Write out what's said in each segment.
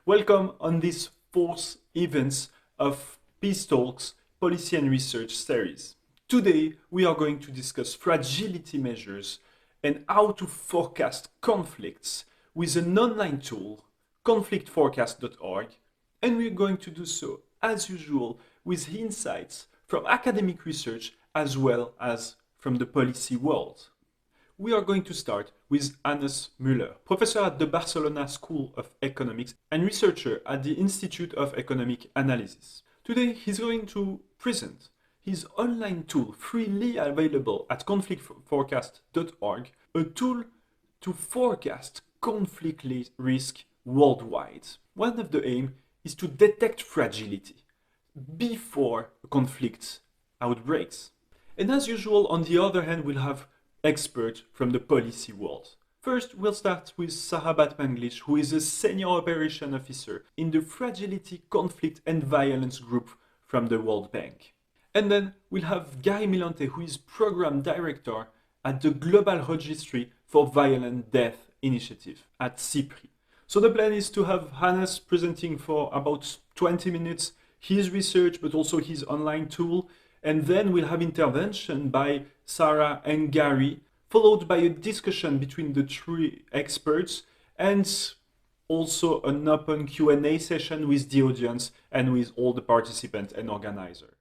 Welcome on this fourth event of Peace Talks Policy and Research series. Today, we are going to discuss fragility measures and how to forecast conflicts with an online tool, conflictforecast.org, and we're going to do so, as usual, with insights from academic research as well as from the policy world. We are going to start with Hannes Mueller, professor at the Barcelona School of Economics and researcher at the Institute of Economic Analysis. Today, he's going to present his online tool freely available at conflictforecast.org, a tool to forecast conflict risk worldwide. One of the aims is to detect fragility before a conflict outbreaks. And as usual, on the other hand, we'll have experts from the policy world. First, we'll start with Sara Batmanglich, who is a senior operation officer in the Fragility, Conflict and Violence Group from the World Bank. And then we'll have Gary Milante, who is program director at the Global Registry for Violent Death Initiative at SIPRI. So the plan is to have Hannes presenting for about 20 minutes his research, but also his online tool. And then we'll have intervention by Sara and Gary, followed by a discussion between the three experts and also an open Q&A session with the audience and with all the participants and organizers.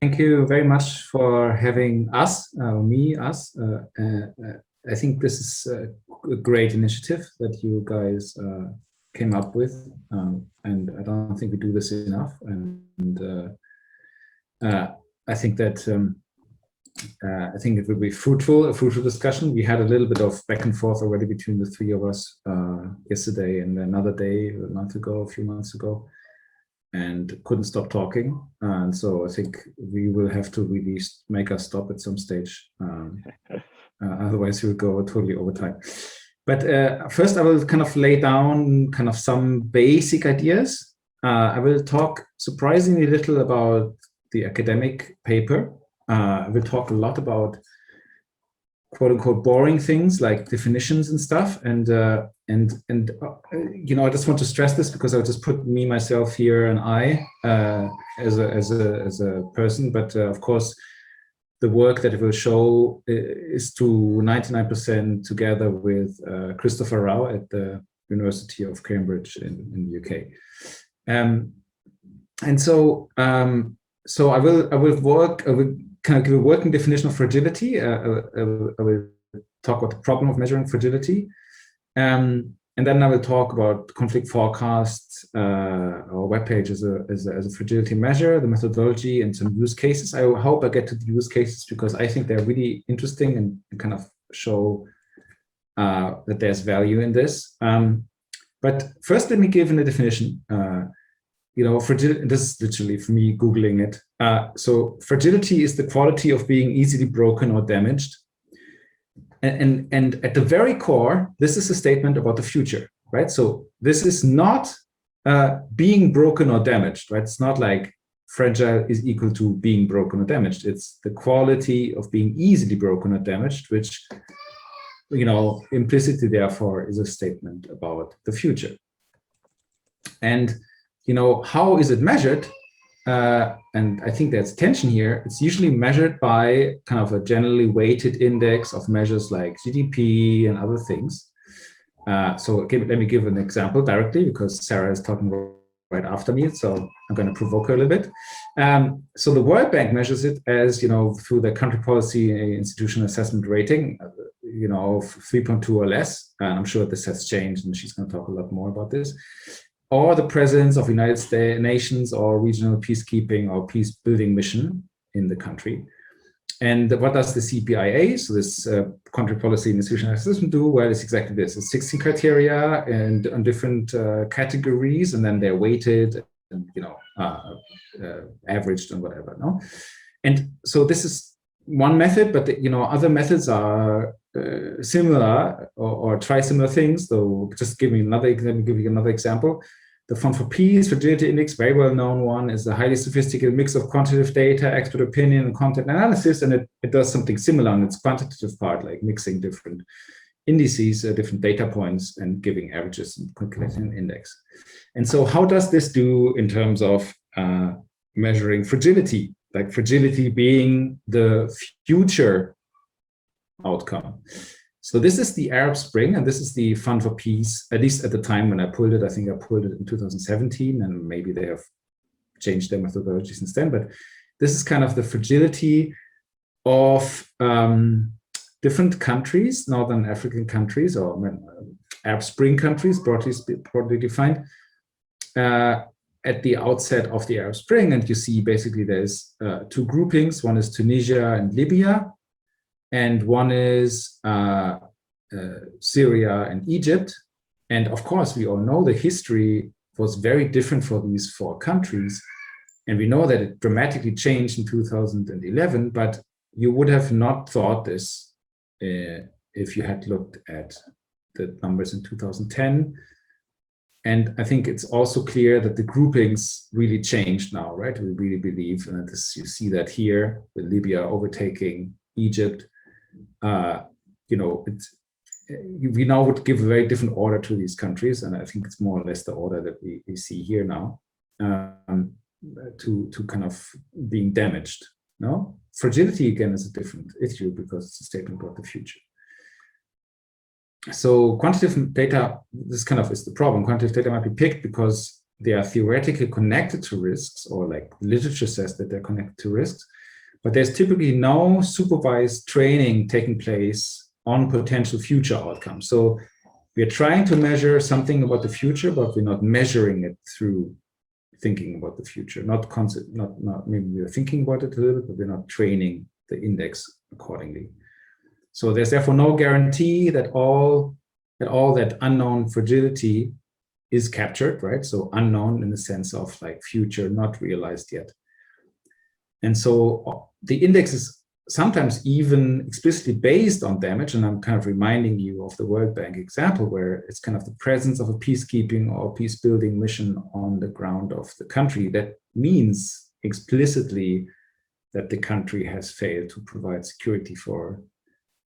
Thank you very much for having us, us. I think this is a great initiative that you guys came up with, and I don't think we do this enough. And I think that it will be a fruitful discussion. We had a little bit of back and forth already between the three of us yesterday and another day, a few months ago. And couldn't stop talking, and so I think we will have to really make us stop at some stage. Otherwise, we'll go totally over time. But first, I will kind of lay down kind of some basic ideas. I will talk surprisingly little about the academic paper. I will talk a lot about quote unquote boring things like definitions and stuff, and you know, I just want to stress this because I just put me, myself here, and I as a person, but of course the work that it will show is to 99% together with Christopher Rao at the University of Cambridge in the UK, and so I will kind of give a working definition of fragility. I will talk about the problem of measuring fragility. And then I will talk about conflict forecasts or webpage as a fragility measure, the methodology, and some use cases. I hope I get to the use cases because I think they're really interesting and kind of show that there's value in this. But first, let me give a definition. You know, fragility, this is literally for me Googling it. So fragility is the quality of being easily broken or damaged. And at the very core, this is a statement about the future, right? So this is not being broken or damaged, right? It's not like fragile is equal to being broken or damaged. It's the quality of being easily broken or damaged, which, you know, implicitly therefore is a statement about the future. And, you know, how is it measured? And I think there's tension here. It's usually measured by kind of a generally weighted index of measures like GDP and other things. So let me give an example directly because Sara is talking right after me, so I'm going to provoke her a little bit. So the World Bank measures it as, you know, through the country policy institutional assessment rating, you know, of 3.2 or less. And I'm sure this has changed, and she's going to talk a lot more about this. Or the presence of United Nations or regional peacekeeping or peace building mission in the country. And what does the CPIA, so this country policy institutional assessment, do? Well, it's exactly this. It's 16 criteria and on different categories, and then they're weighted and, you know, averaged and whatever. No, and so this is one method, but other methods are similar or try similar things. So just give you another example. The Fund for Peace Fragility Index, very well known one, is a highly sophisticated mix of quantitative data, expert opinion, and content analysis, and it does something similar on its quantitative part, like mixing different indices, different data points, and giving averages and calculating an index. And so how does this do in terms of measuring fragility, like fragility being the future outcome? So this is the Arab Spring, and this is the Fund for Peace, at least at the time when I pulled it. I think I pulled it in 2017, and maybe they have changed their methodology since then. But this is kind of the fragility of different countries, Northern African countries, or Arab Spring countries, broadly defined, at the outset of the Arab Spring. And you see basically there's two groupings. One is Tunisia and Libya, and one is Syria and Egypt. And of course, we all know the history was very different for these four countries. And we know that it dramatically changed in 2011, but you would have not thought this if you had looked at the numbers in 2010. And I think it's also clear that the groupings really changed now, right? We really believe, and this, you see that here, with Libya overtaking Egypt. We now would give a very different order to these countries, and I think it's more or less the order that we see here now, to kind of being damaged. No, fragility again is a different issue because it's a statement about the future. So quantitative data, this kind of is the problem. Quantitative data might be picked because they are theoretically connected to risks, or like literature says that they're connected to risks, but there's typically no supervised training taking place on potential future outcomes. So we're trying to measure something about the future, but we're not measuring it through thinking about the future. Not maybe we're thinking about it a little bit, but we're not training the index accordingly. So there's therefore no guarantee that all that unknown fragility is captured, right? So unknown in the sense of like future, not realized yet. And so the index is sometimes even explicitly based on damage. And I'm kind of reminding you of the World Bank example, where it's kind of the presence of a peacekeeping or peace building mission on the ground of the country. That means explicitly that the country has failed to provide security for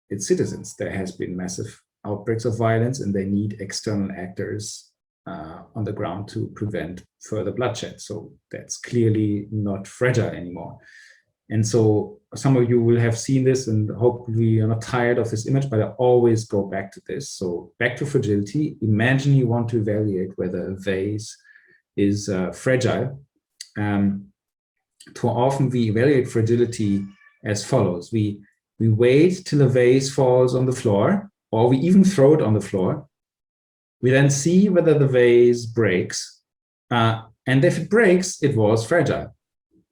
its citizens. There has been massive outbreaks of violence, and they need external actors on the ground to prevent further bloodshed. So that's clearly not fragile anymore. And so some of you will have seen this, and hopefully you're not tired of this image, but I always go back to this. So back to fragility. Imagine you want to evaluate whether a vase is fragile. Too often we evaluate fragility as follows. We wait till a vase falls on the floor, or we even throw it on the floor. We then see whether the vase breaks. And if it breaks, it was fragile.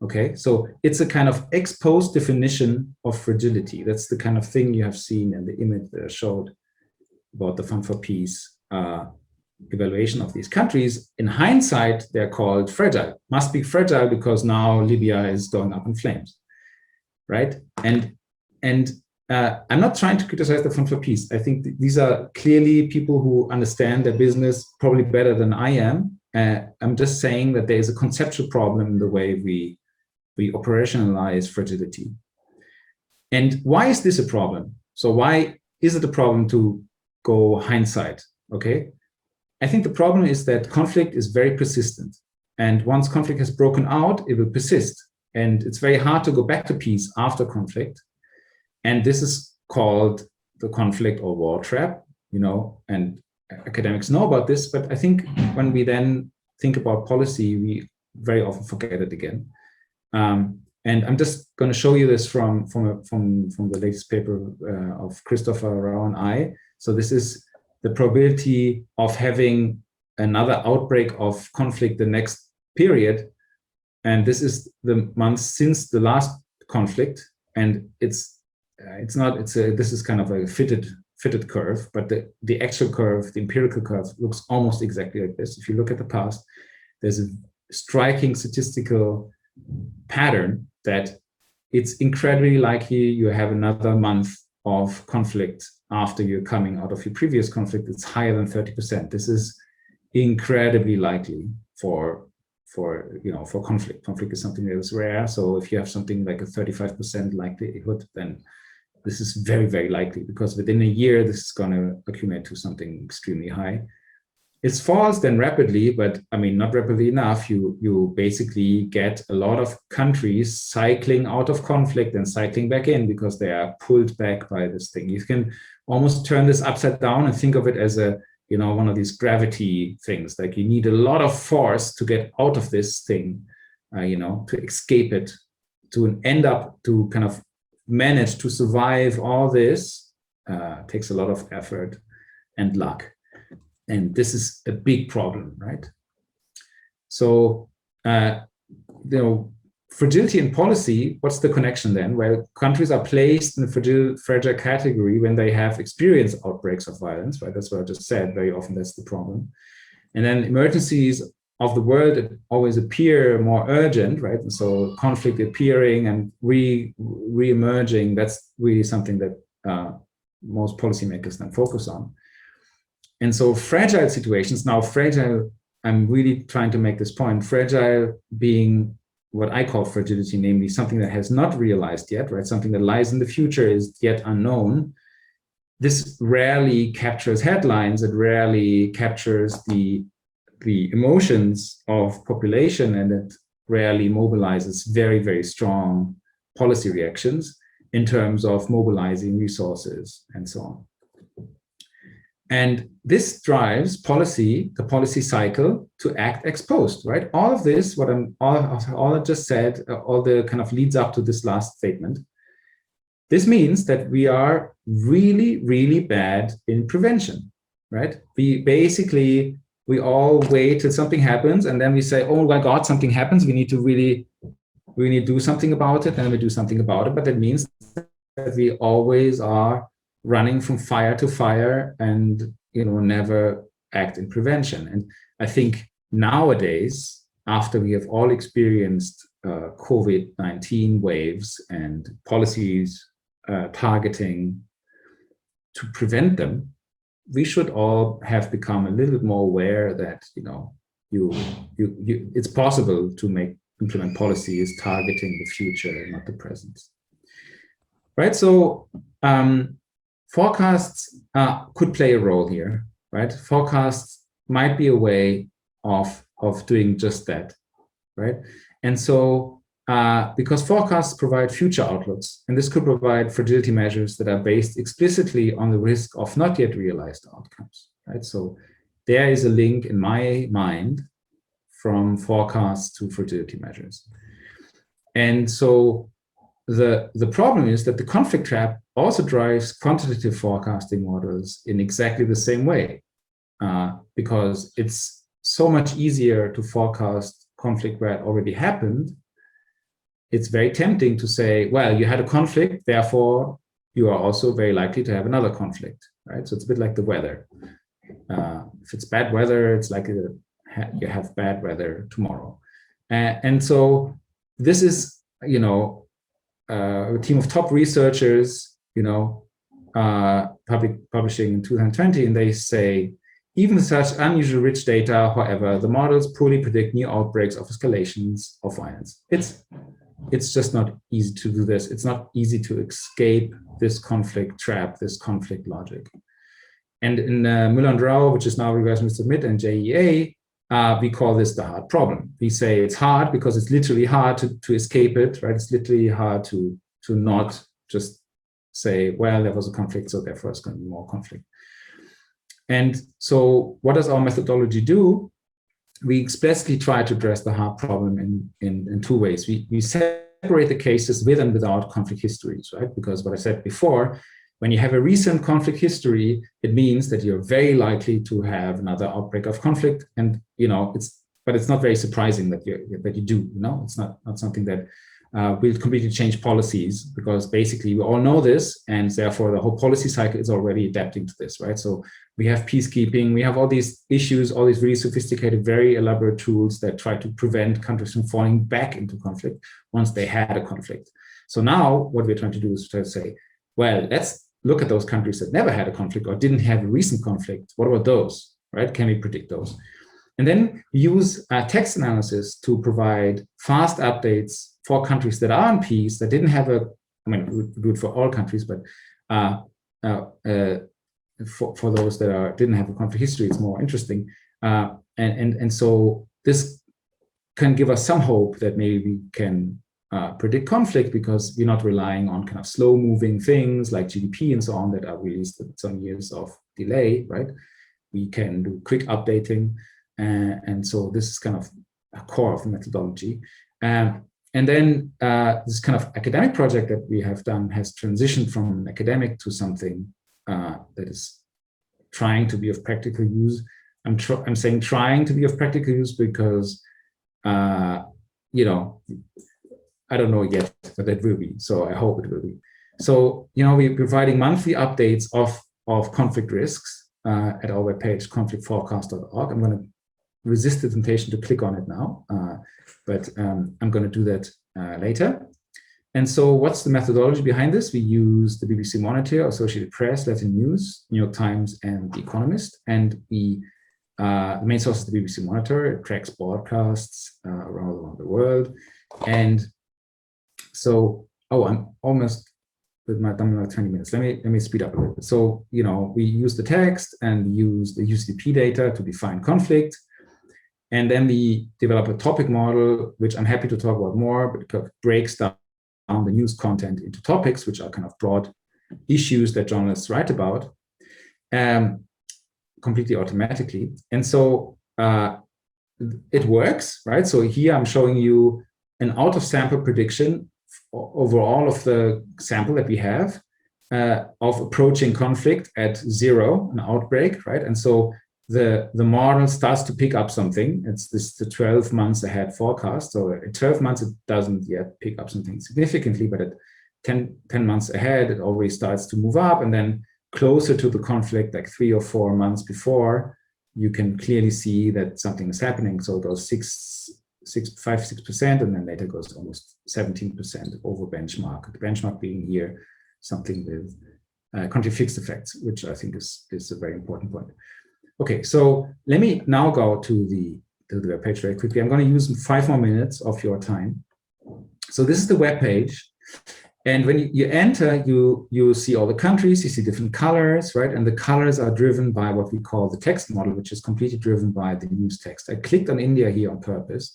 Okay, so it's a kind of ex post definition of fragility. That's the kind of thing you have seen in the image that I showed about the Fund for Peace evaluation of these countries. In hindsight, they're called fragile. Must be fragile because now Libya is going up in flames, right? And I'm not trying to criticize the Fund for Peace. I think these are clearly people who understand their business probably better than I am. I'm just saying that there is a conceptual problem in the way we operationalize fragility. And why is this a problem? So why is it a problem to go hindsight? Okay, I think the problem is that conflict is very persistent. And once conflict has broken out, it will persist. And it's very hard to go back to peace after conflict. And this is called the conflict or war trap, and academics know about this, but I think when we then think about policy, we very often forget it again. And I'm just going to show you this from the latest paper of Christopher Rao and I. So this is the probability of having another outbreak of conflict the next period. And this is the months since the last conflict. And this is kind of a fitted curve, but the actual curve, the empirical curve, looks almost exactly like this. If you look at the past, there's a striking statistical pattern that it's incredibly likely you have another month of conflict after you're coming out of your previous conflict. It's higher than 30%. This is incredibly likely for conflict. Conflict is something that is rare. So if you have something like a 35% likelihood, then this is very, very likely, because within a year, this is going to accumulate to something extremely high. It falls then rapidly, but I mean, not rapidly enough. You basically get a lot of countries cycling out of conflict and cycling back in because they are pulled back by this thing. You can almost turn this upside down and think of it as a, one of these gravity things. Like you need a lot of force to get out of this thing, to escape it, to end up to kind of manage to survive all this. Takes a lot of effort and luck. And this is a big problem, right? So, fragility in policy, what's the connection then? Well, countries are placed in the fragile category when they have experienced outbreaks of violence, right? That's what I just said. Very often that's the problem. And then emergencies of the world always appear more urgent, right? And so conflict appearing and re-emerging, that's really something that most policymakers then focus on. And so fragile situations, now fragile, I'm really trying to make this point, fragile being what I call fragility, namely something that has not realized yet, right? Something that lies in the future is yet unknown. This rarely captures headlines. It rarely captures the emotions of population, and it rarely mobilizes very, very strong policy reactions in terms of mobilizing resources and so on. And this drives the policy cycle to act ex post, right? All of this, all I just said, all the kind of leads up to this last statement. This means that we are really, really bad in prevention, right? We all wait till something happens, and then we say, oh my God, something happens. We need to do something about it, and we do something about it. But that means that we always are running from fire to fire and never act in prevention. And I think nowadays, after we have all experienced COVID-19 waves and policies targeting to prevent them, we should all have become a little bit more aware that it's possible to implement policies targeting the future, not the present. Right. So forecasts could play a role here, right? Forecasts might be a way of doing just that, right? And so, because forecasts provide future outlooks, and this could provide fragility measures that are based explicitly on the risk of not yet realized outcomes, right? So there is a link in my mind from forecasts to fragility measures. And so the problem is that the conflict trap also drives quantitative forecasting models in exactly the same way, because it's so much easier to forecast conflict where it already happened. It's very tempting to say, well, you had a conflict, therefore you are also very likely to have another conflict, right? So it's a bit like the weather. If it's bad weather, it's likely that you have bad weather tomorrow. And so this is, a team of top researchers, publishing in 2020, and they say, even with such unusual rich data, however, the models poorly predict new outbreaks of escalations of violence. It's just not easy to do this. It's not easy to escape this conflict trap, this conflict logic. And in Mueller, which is now reverse submit, and JEA, we call this the hard problem. We say it's hard because it's literally hard to escape it, right? It's literally hard to not just say, well, there was a conflict, so therefore it's going to be more conflict. And so what does our methodology do? We explicitly try to address the hard problem in two ways. We separate the cases with and without conflict histories, right? Because what I said before, when you have a recent conflict history, it means that you're very likely to have another outbreak of conflict. And, but it's not very surprising that you do, it's not something that will completely change policies, because basically we all know this, and therefore the whole policy cycle is already adapting to this, right? So we have peacekeeping, we have all these issues, all these really sophisticated, very elaborate tools that try to prevent countries from falling back into conflict once they had a conflict. So now what we're trying to do is try to say, well, let's look at those countries that never had a conflict or didn't have a recent conflict. What about those, right? Can we predict those? And then use text analysis to provide fast updates for countries that are in peace, that didn't have a, I mean, we do it for all countries, but for those that didn't have a conflict history, it's more interesting. And so this can give us some hope that maybe we can predict conflict, because we're not relying on kind of slow moving things like GDP and so on that are released with some years of delay, right? We can do quick updating. And so this is kind of a core of the methodology. And then this kind of academic project that we have done has transitioned from an academic to something that is trying to be of practical use. I'm saying trying to be of practical use because, you know, I don't know yet, but it will be. So I hope it will be. So, you know, we're providing monthly updates of conflict risks at our webpage, conflictforecast.org. I'm going to resist the temptation to click on it now, but I'm going to do that later. And so what's the methodology behind this? We use the BBC Monitor, Associated Press, Latin News, New York Times, and The Economist. And the main source is the BBC Monitor. It tracks broadcasts around the world. And so, I'm almost with my done about 20 minutes. Let me speed up a little bit. So, you know, we use the text and use the UCP data to define conflict. And then we develop a topic model, which I'm happy to talk about more, but it breaks down the news content into topics, which are kind of broad issues that journalists write about, completely automatically. And so it works, right? So here I'm showing you an out of sample prediction over all of the sample that we have of approaching conflict at 0, an outbreak, right? And so the model starts to pick up something. It's the 12 months ahead forecast. So at 12 months, it doesn't yet pick up something significantly, but at 10 months ahead, it already starts to move up. And then closer to the conflict, like 3 or 4 months before, you can clearly see that something is happening. So it goes 5-6%, and then later goes almost 17% over benchmark. The benchmark being here something with country fixed effects, which I think is a very important point. Okay, so let me now go to the web page very quickly. I'm going to use 5 more minutes of your time. So this is the web page. And when you enter, you see all the countries, you see different colors, right? And the colors are driven by what we call the text model, which is completely driven by the news text. I clicked on India here on purpose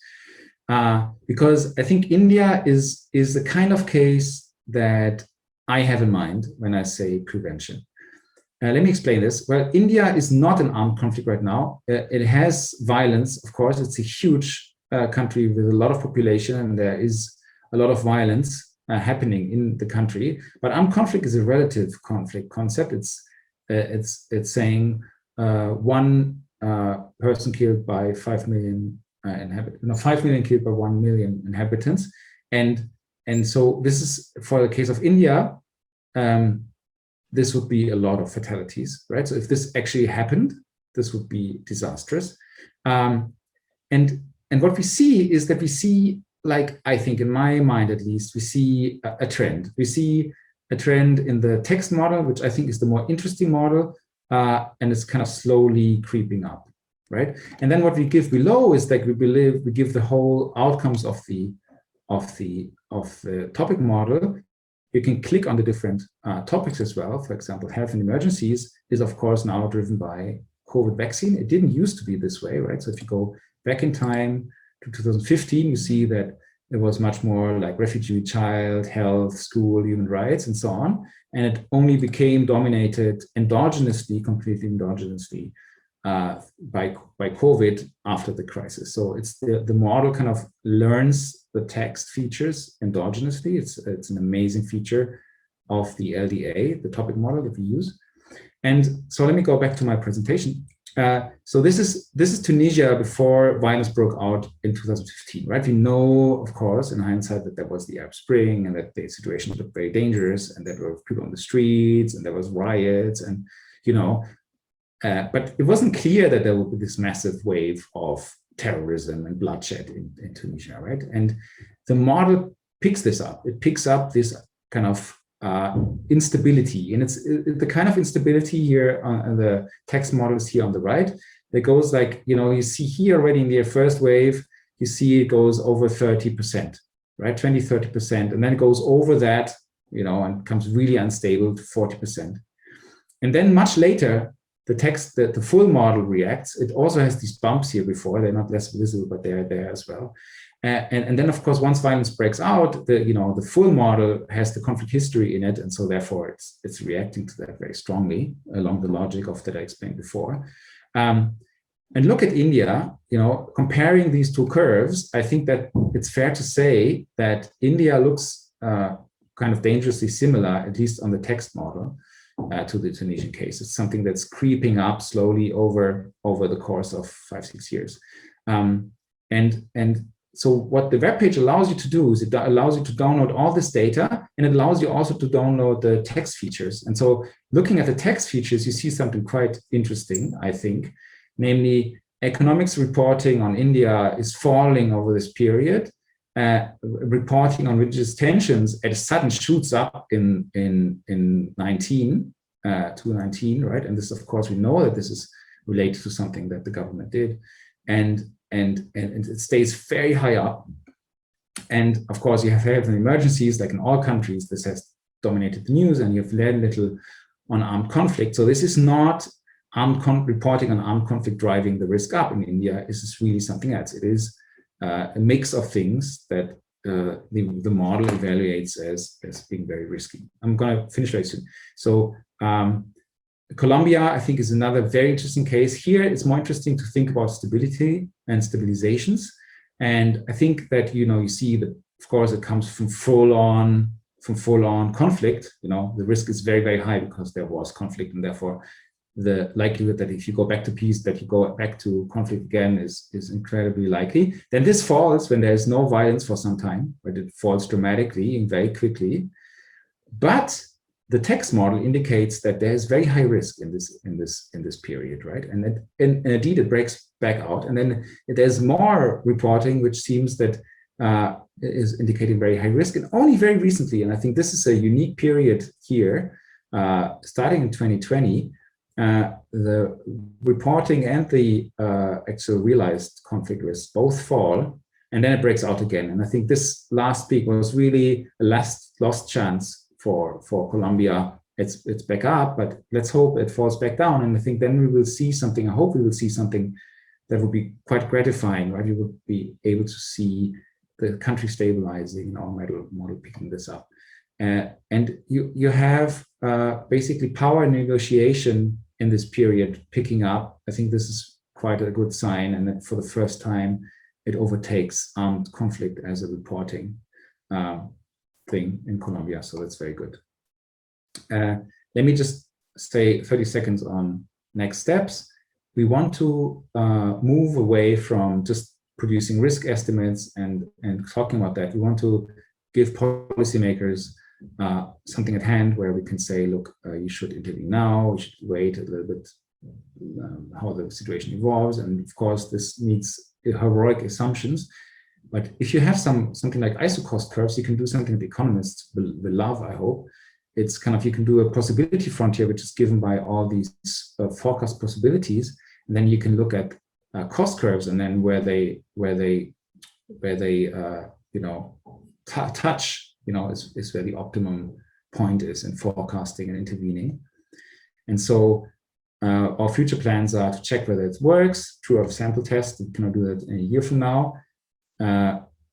because I think India is the kind of case that I have in mind when I say prevention. Let me explain this. Well, India is not an armed conflict right now. It has violence, of course. It's a huge country with a lot of population, and there is a lot of violence happening in the country. But armed conflict is a relative conflict concept. It's saying one person killed by 5 million inhabitants. No, 5 million killed by 1 million inhabitants, and so this is for the case of India. This would be a lot of fatalities, right? So if this actually happened, this would be disastrous. And what we see is that we see, like, I think in my mind at least, we see a trend. We see a trend in the text model, which I think is the more interesting model, and it's kind of slowly creeping up, right? And then what we give below is that we give the whole outcomes of the topic model. You can click on the different topics as well. For example, health and emergencies is, of course, now driven by COVID vaccine. It didn't used to be this way, right? So if you go back in time to 2015, you see that it was much more like refugee, child, health, school, human rights, and so on. And it only became dominated endogenously, completely endogenously, by COVID after the crisis. So it's the model kind of learns the text features endogenously. It's an amazing feature of the LDA, the topic model that we use. And so let me go back to my presentation. So this is Tunisia before violence broke out in 2015, right? We know, of course, in hindsight, that there was the Arab Spring and that the situation looked very dangerous, and that there were people on the streets and there was riots, and but it wasn't clear that there would be this massive wave of terrorism and bloodshed in Tunisia, right? And the model picks this up. It picks up this kind of instability, and it's the kind of instability here on the text models here on the right. That goes like, you see here already in the first wave, you see it goes over 30%, right? 20, 30%, and then it goes over that, and becomes really unstable to 40%. And then much later, the full model reacts. It also has these bumps here before. They're not less visible, but they're there as well. And then, of course, once violence breaks out, the full model has the conflict history in it, and so therefore it's reacting to that very strongly along the logic of that I explained before. And look at India, comparing these two curves, I think that it's fair to say that India looks kind of dangerously similar, at least on the text model, to the Tunisian case. It's something that's creeping up slowly over the course of 5-6 years. And so what the webpage allows you to do is it allows you to download all this data, and it allows you also to download the text features. And so looking at the text features, you see something quite interesting, I think. Namely, economics reporting on India is falling over this period. Reporting on religious tensions at a sudden shoots up in 2019, right? And this, of course, we know that this is related to something that the government did, and it stays very high up. And of course, you have health and emergencies, like in all countries. This has dominated the news, and you have very little on armed conflict. So this is not reporting on armed conflict driving the risk up in India. This is really something else. It is a mix of things that the model evaluates as being very risky. I'm going to finish very soon. So Colombia, I think, is another very interesting case. Here, it's more interesting to think about stability and stabilizations. And I think that, you see that, of course, it comes from full-on conflict. The risk is very, very high because there was conflict, and therefore the likelihood that if you go back to peace, that you go back to conflict again is incredibly likely. Then this falls when there's no violence for some time, but it falls dramatically and very quickly. But the text model indicates that there is very high risk in this period, right? And indeed it breaks back out, and then there's more reporting which seems that is indicating very high risk, and only very recently. And I think this is a unique period here, starting in 2020. The reporting and the actual realized conflict risk both fall, and then it breaks out again. And I think this last peak was really a lost chance for Colombia. It's back up, but let's hope it falls back down. And I think then we will see something. I hope we will see something that will be quite gratifying, right? You will be able to see the country stabilizing, model picking this up. And you have basically power and negotiation in this period picking up. I think this is quite a good sign, and that for the first time it overtakes armed conflict as a reporting thing in Colombia. So that's very good. Let me just say 30 seconds on next steps. We want to move away from just producing risk estimates and talking about that. We want to give policymakers something at hand where we can say, look, you should intervene now, you should wait a little bit how the situation evolves. And of course, this needs heroic assumptions. But if you have something like isocost curves, you can do something that economists will love, I hope. It's kind of, you can do a possibility frontier, which is given by all these forecast possibilities. And then you can look at cost curves, and then where they touch, is where the optimum point is in forecasting and intervening. And so our future plans are to check whether it works through our sample test. We cannot do that in a year from now.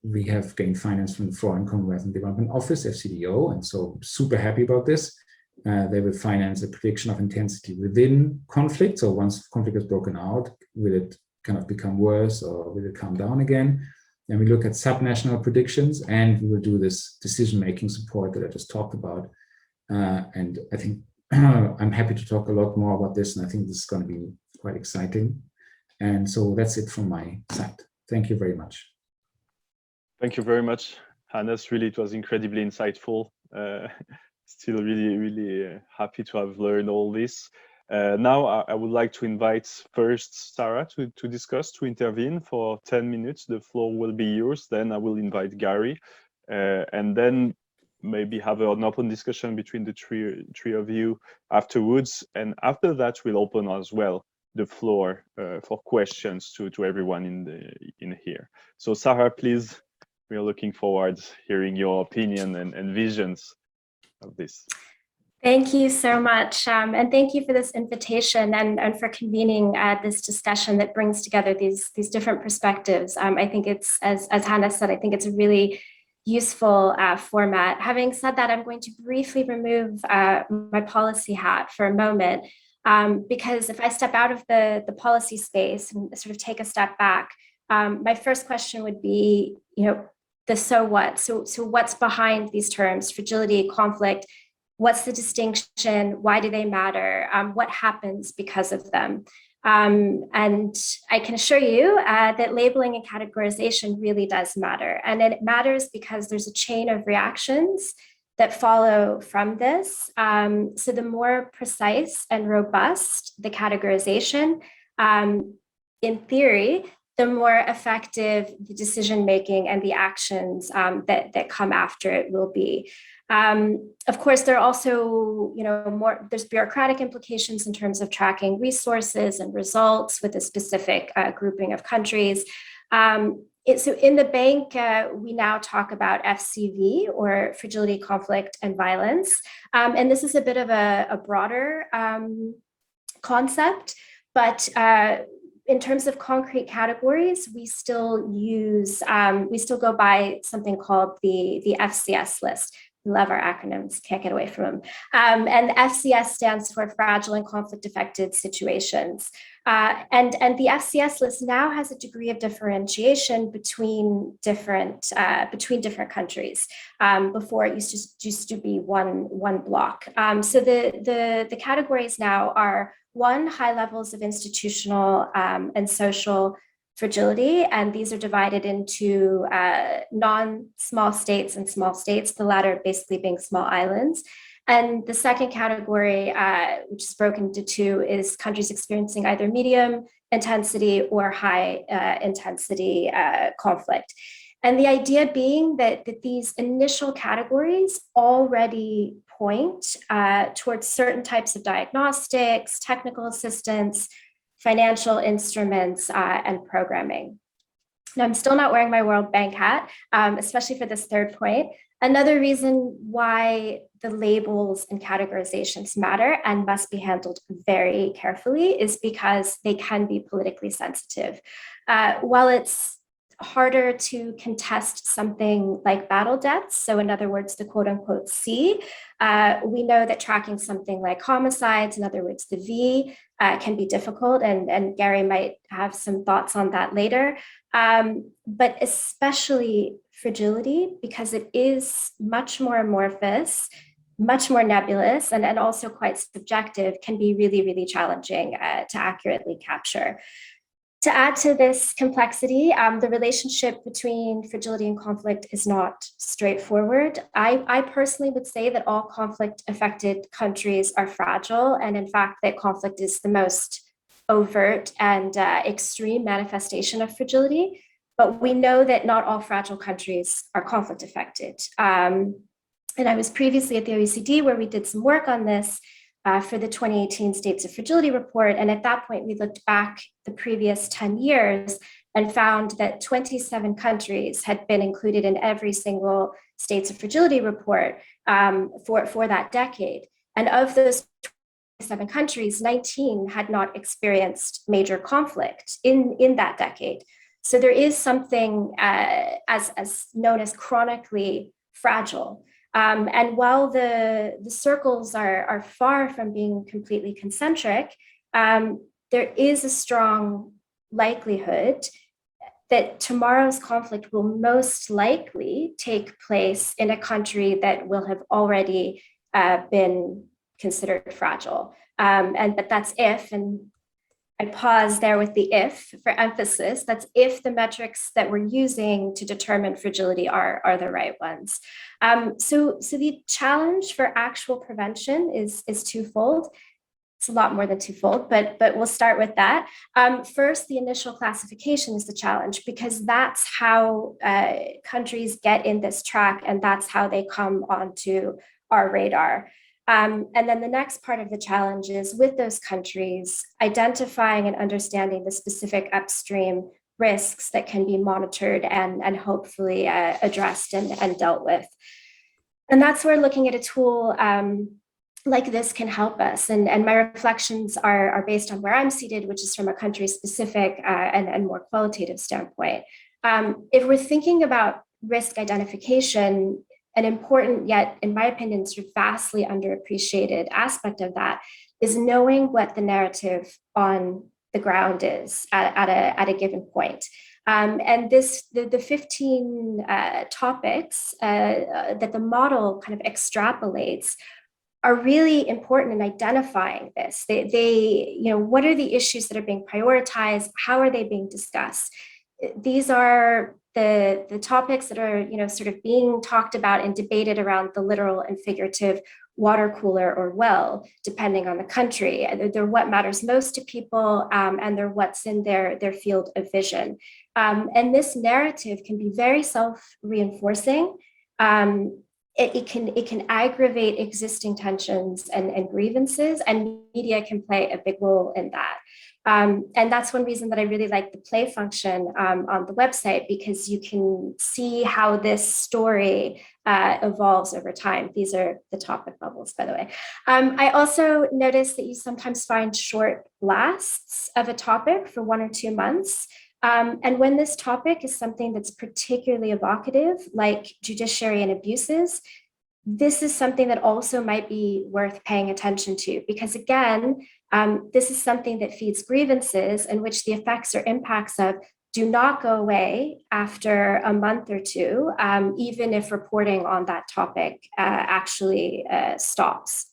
We have gained finance from the Foreign Commonwealth and Development Office, FCDO, and so super happy about this. They will finance a prediction of intensity within conflict. So once conflict is broken out, will it kind of become worse, or will it calm down again? And we look at subnational predictions, and we will do this decision-making support that I just talked about. And I think I'm happy to talk a lot more about this, and I think this is going to be quite exciting. And so that's it from my side. Thank you very much. Thank you very much, Hannes. Really, it was incredibly insightful. Still really happy to have learned all this. Now I would like to invite first Sara to intervene for 10 minutes. The floor will be yours. Then I will invite Gary and then maybe have an open discussion between the three of you afterwards. And after that, we'll open as well the floor for questions to everyone in here. So Sara, please, we are looking forward to hearing your opinion and visions of this. Thank you so much. And thank you for this invitation and for convening this discussion that brings together these different perspectives. I think it's, as Hannes said, I think it's a really useful format. Having said that, I'm going to briefly remove my policy hat for a moment, because if I step out of the policy space and sort of take a step back, my first question would be, the so what? So what's behind these terms, fragility, conflict? What's the distinction? Why do they matter? What happens because of them? And I can assure you that labeling and categorization really does matter. And it matters because there's a chain of reactions that follow from this. So the more precise and robust the categorization, in theory, the more effective the decision-making and the actions that come after it will be. Of course, there are also, there's bureaucratic implications in terms of tracking resources and results with a specific grouping of countries. So in the bank, we now talk about FCV, or fragility, conflict, and violence. And this is a bit of a broader concept, but in terms of concrete categories, we still go by something called the FCS list. We love our acronyms, can't get away from them. And the FCS stands for Fragile and Conflict Affected Situations. And the FCS list now has a degree of differentiation between different countries. Before it used to be one block. So the categories now are: one, high levels of institutional and social fragility, and these are divided into non-small states and small states, the latter basically being small islands. And the second category, which is broken into two, is countries experiencing either medium intensity or high intensity conflict. And the idea being that these initial categories already point towards certain types of diagnostics, technical assistance, financial instruments, and programming. Now, I'm still not wearing my World Bank hat, especially for this third point. Another reason why the labels and categorizations matter and must be handled very carefully is because they can be politically sensitive. While it's harder to contest something like battle deaths, so in other words, the quote unquote C, we know that tracking something like homicides, in other words, the V, can be difficult, and Gary might have some thoughts on that later, but especially fragility, because it is much more amorphous, much more nebulous, and also quite subjective, can be really, really challenging to accurately capture. To add to this complexity, the relationship between fragility and conflict is not straightforward. I personally would say that all conflict-affected countries are fragile, and in fact, that conflict is the most overt and extreme manifestation of fragility. But we know that not all fragile countries are conflict-affected. And I was previously at the OECD where we did some work on this, for the 2018 States of Fragility report. And at that point, we looked back the previous 10 years and found that 27 countries had been included in every single States of Fragility report for that decade. And of those 27 countries, 19 had not experienced major conflict in that decade. So there is something as known as chronically fragile. And while the circles are far from being completely concentric, there is a strong likelihood that tomorrow's conflict will most likely take place in a country that will have already been considered fragile. But that's if, and I pause there with the if for emphasis, that's if the metrics that we're using to determine fragility are the right ones. So the challenge for actual prevention is twofold. It's a lot more than twofold, but we'll start with that. First, the initial classification is the challenge, because that's how countries get in this track, and that's how they come onto our radar. And then the next part of the challenge is, with those countries, identifying and understanding the specific upstream risks that can be monitored and hopefully addressed and dealt with. And that's where looking at a tool like this can help us. And my reflections are based on where I'm seated, which is from a country-specific and more qualitative standpoint. If we're thinking about risk identification, an important yet, in my opinion, sort of vastly underappreciated aspect of that is knowing what the narrative on the ground is at a given point. And the 15 topics that the model kind of extrapolates are really important in identifying this. They, what are the issues that are being prioritized? How are they being discussed? These are the topics that are, sort of being talked about and debated around the literal and figurative water cooler or well, depending on the country. They're what matters most to people, and they're what's in their field of vision. And this narrative can be very self-reinforcing. It can aggravate existing tensions and grievances, and media can play a big role in that. And that's one reason that I really like the play function on the website, because you can see how this story evolves over time. These are the topic bubbles, by the way. I also noticed that you sometimes find short blasts of a topic for 1 or 2 months. And when this topic is something that's particularly evocative, like judiciary and abuses, this is something that also might be worth paying attention to, because again, this is something that feeds grievances in which the effects or impacts of do not go away after a month or two, even if reporting on that topic actually stops.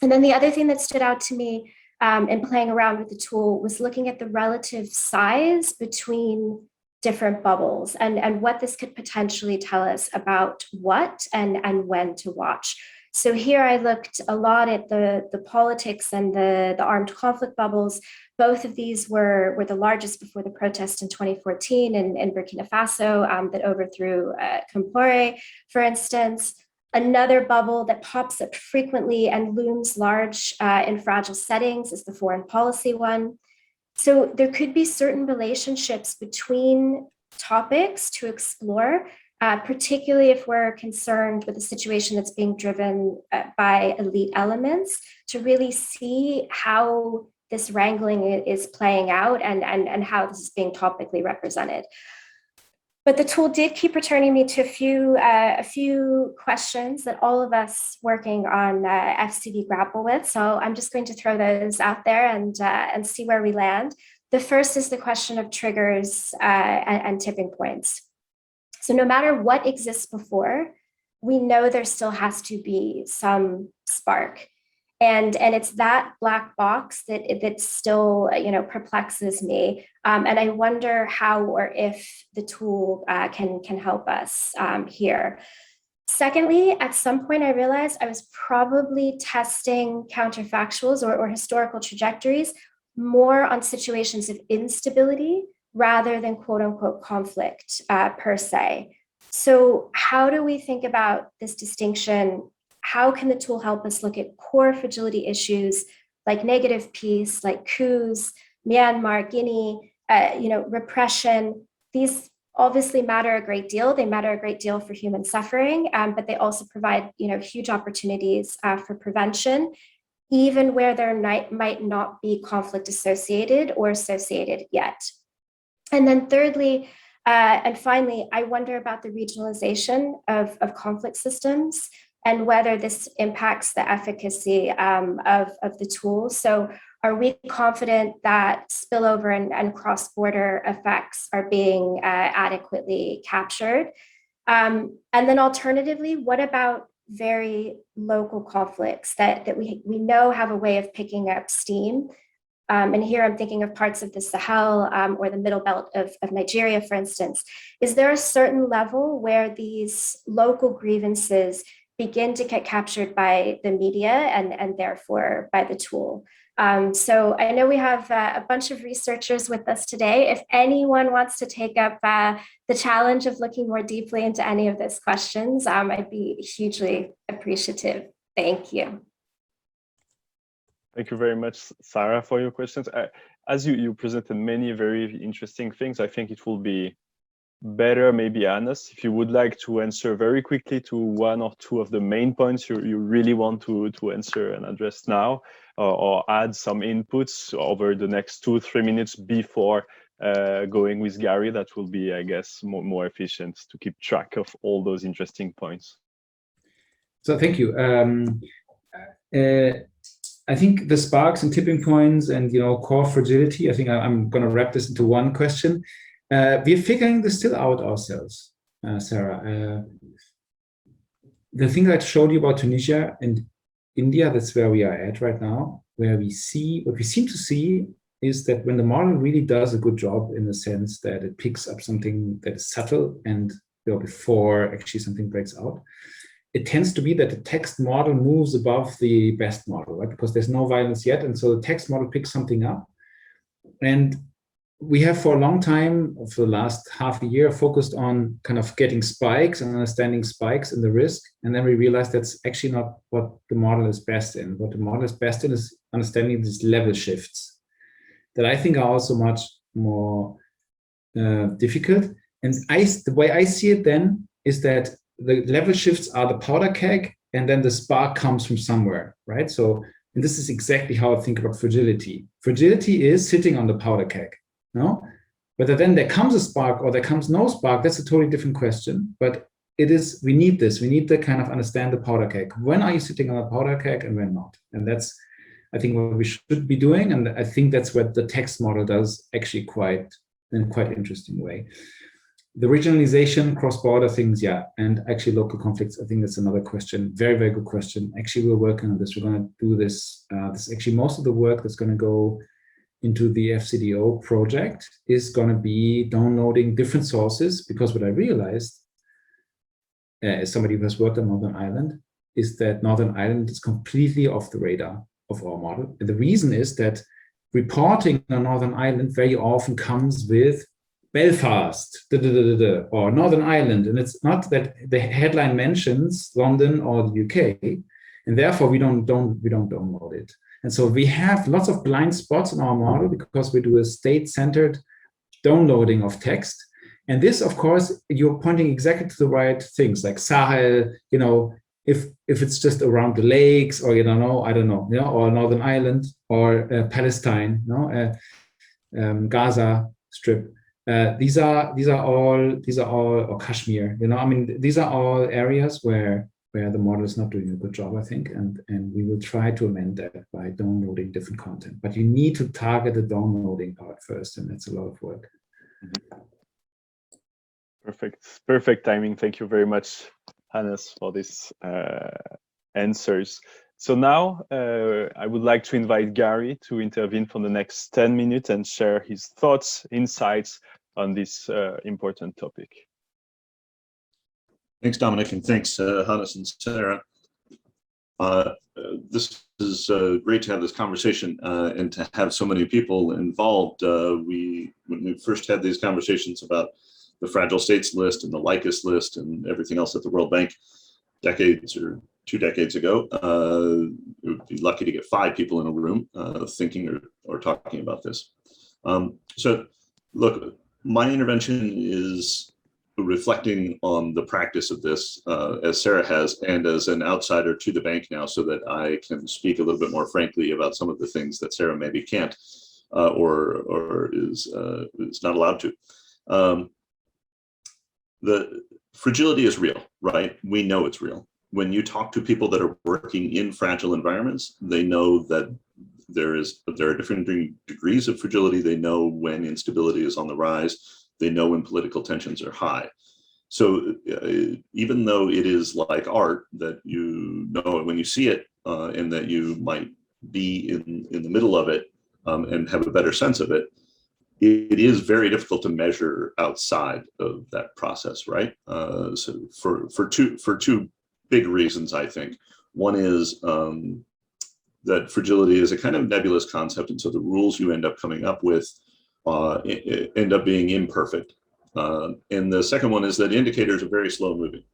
And then the other thing that stood out to me in playing around with the tool was looking at the relative size between different bubbles and what this could potentially tell us about what and when to watch. So here I looked a lot at the politics and the armed conflict bubbles. Both of these were the largest before the protest in 2014 in Burkina Faso that overthrew Compaoré, for instance. Another bubble that pops up frequently and looms large in fragile settings is the foreign policy one. So there could be certain relationships between topics to explore, particularly if we're concerned with a situation that's being driven by elite elements, to really see how this wrangling is playing out and how this is being topically represented. But the tool did keep returning me to a few questions that all of us working on FCD grapple with. So I'm just going to throw those out there and see where we land. The first is the question of triggers and tipping points. So no matter what exists before, we know there still has to be some spark. And it's that black box that still perplexes me, and I wonder how or if the tool can help us here. Secondly, at some point I realized I was probably testing counterfactuals or historical trajectories more on situations of instability rather than quote unquote conflict per se. So how do we think about this distinction? How can the tool help us look at core fragility issues like negative peace, like coups, Myanmar, Guinea, repression? These obviously matter a great deal. They matter a great deal for human suffering, but they also provide huge opportunities for prevention, even where there might not be conflict associated or associated yet. And then thirdly, and finally, I wonder about the regionalization of conflict systems and whether this impacts the efficacy of the tool. So are we confident that spillover and cross-border effects are being adequately captured? And then alternatively, what about very local conflicts that we know have a way of picking up steam? And here I'm thinking of parts of the Sahel or the middle belt of Nigeria, for instance. Is there a certain level where these local grievances begin to get captured by the media and therefore by the tool. So I know we have a bunch of researchers with us today. If anyone wants to take up the challenge of looking more deeply into any of those questions, I'd be hugely appreciative. Thank you. Thank you very much, Sara, for your questions. As you presented many very interesting things, I think it will be better, maybe Hannes, if you would like to answer very quickly to one or two of the main points you really want to answer and address now, or add some inputs over the next 2-3 minutes before going with Gary. That will be, I guess, more efficient to keep track of all those interesting points. So thank you. I think the sparks and tipping points and core fragility, I think I'm going to wrap this into one question. We're figuring this still out ourselves, Sara. The thing that I showed you about Tunisia and India, that's where we are at right now, where we see, what we seem to see is that when the model really does a good job in the sense that it picks up something that is subtle and before actually something breaks out, it tends to be that the text model moves above the best model, right? Because there's no violence yet. And so the text model picks something up. And we have for a long time, for the last half a year, focused on kind of getting spikes and understanding spikes in the risk. And then we realized that's actually not what the model is best in. What the model is best in is understanding these level shifts that I think are also much more difficult. And the way I see it then is that the level shifts are the powder keg, and then the spark comes from somewhere, right? So, and this is exactly how I think about fragility. Fragility is sitting on the powder keg. No, whether then there comes a spark or there comes no spark, that's a totally different question. But it is, we need this. We need to kind of understand the powder keg. When are you sitting on a powder keg and when not? And that's, I think, what we should be doing. And I think that's what the text model does actually in a quite interesting way. The regionalization, cross-border things, yeah. And actually local conflicts, I think that's another question. Very, very good question. Actually, we're working on this. We're going to do this. This actually most of the work that's going to go into the FCDO project is going to be downloading different sources, because what I realized, as somebody who has worked on Northern Ireland, is that Northern Ireland is completely off the radar of our model. And the reason is that reporting on Northern Ireland very often comes with Belfast, or Northern Ireland. And it's not that the headline mentions London or the UK, and therefore we don't download it. And so we have lots of blind spots in our model because we do a state-centered downloading of text. And this, of course, you're pointing exactly to the right things, like Sahel, if it's just around the lakes, or I don't know, or Northern Ireland, or Palestine, Gaza Strip. These are all, or Kashmir, these are all areas where the model is not doing a good job, I think, and we will try to amend that by downloading different content. But you need to target the downloading part first, and that's a lot of work. Perfect timing. Thank you very much, Hannes, for these answers. So now I would like to invite Gary to intervene for the next 10 minutes and share his thoughts, insights on this important topic. Thanks, Dominic, and thanks, Hannes and Sara. This is great to have this conversation and to have so many people involved. When we first had these conversations about the fragile states list and the LICUS list and everything else at the World Bank decades or 2 decades ago, we would be lucky to get 5 people in a room thinking or talking about this. So look, my intervention is reflecting on the practice of this, as Sara has, and as an outsider to the bank now, so that I can speak a little bit more frankly about some of the things that Sara maybe can't or is not allowed to. The fragility is real, right? We know it's real. When you talk to people that are working in fragile environments, they know that there are different degrees of fragility. They know when instability is on the rise. They know when political tensions are high. So even though it is like art that you know when you see it, and that you might be in the middle of it and have a better sense of it, it is very difficult to measure outside of that process, right? So for two big reasons, I think. One is that fragility is a kind of nebulous concept, and so the rules you end up coming up with end up being imperfect. And the second one is that indicators are very slow moving,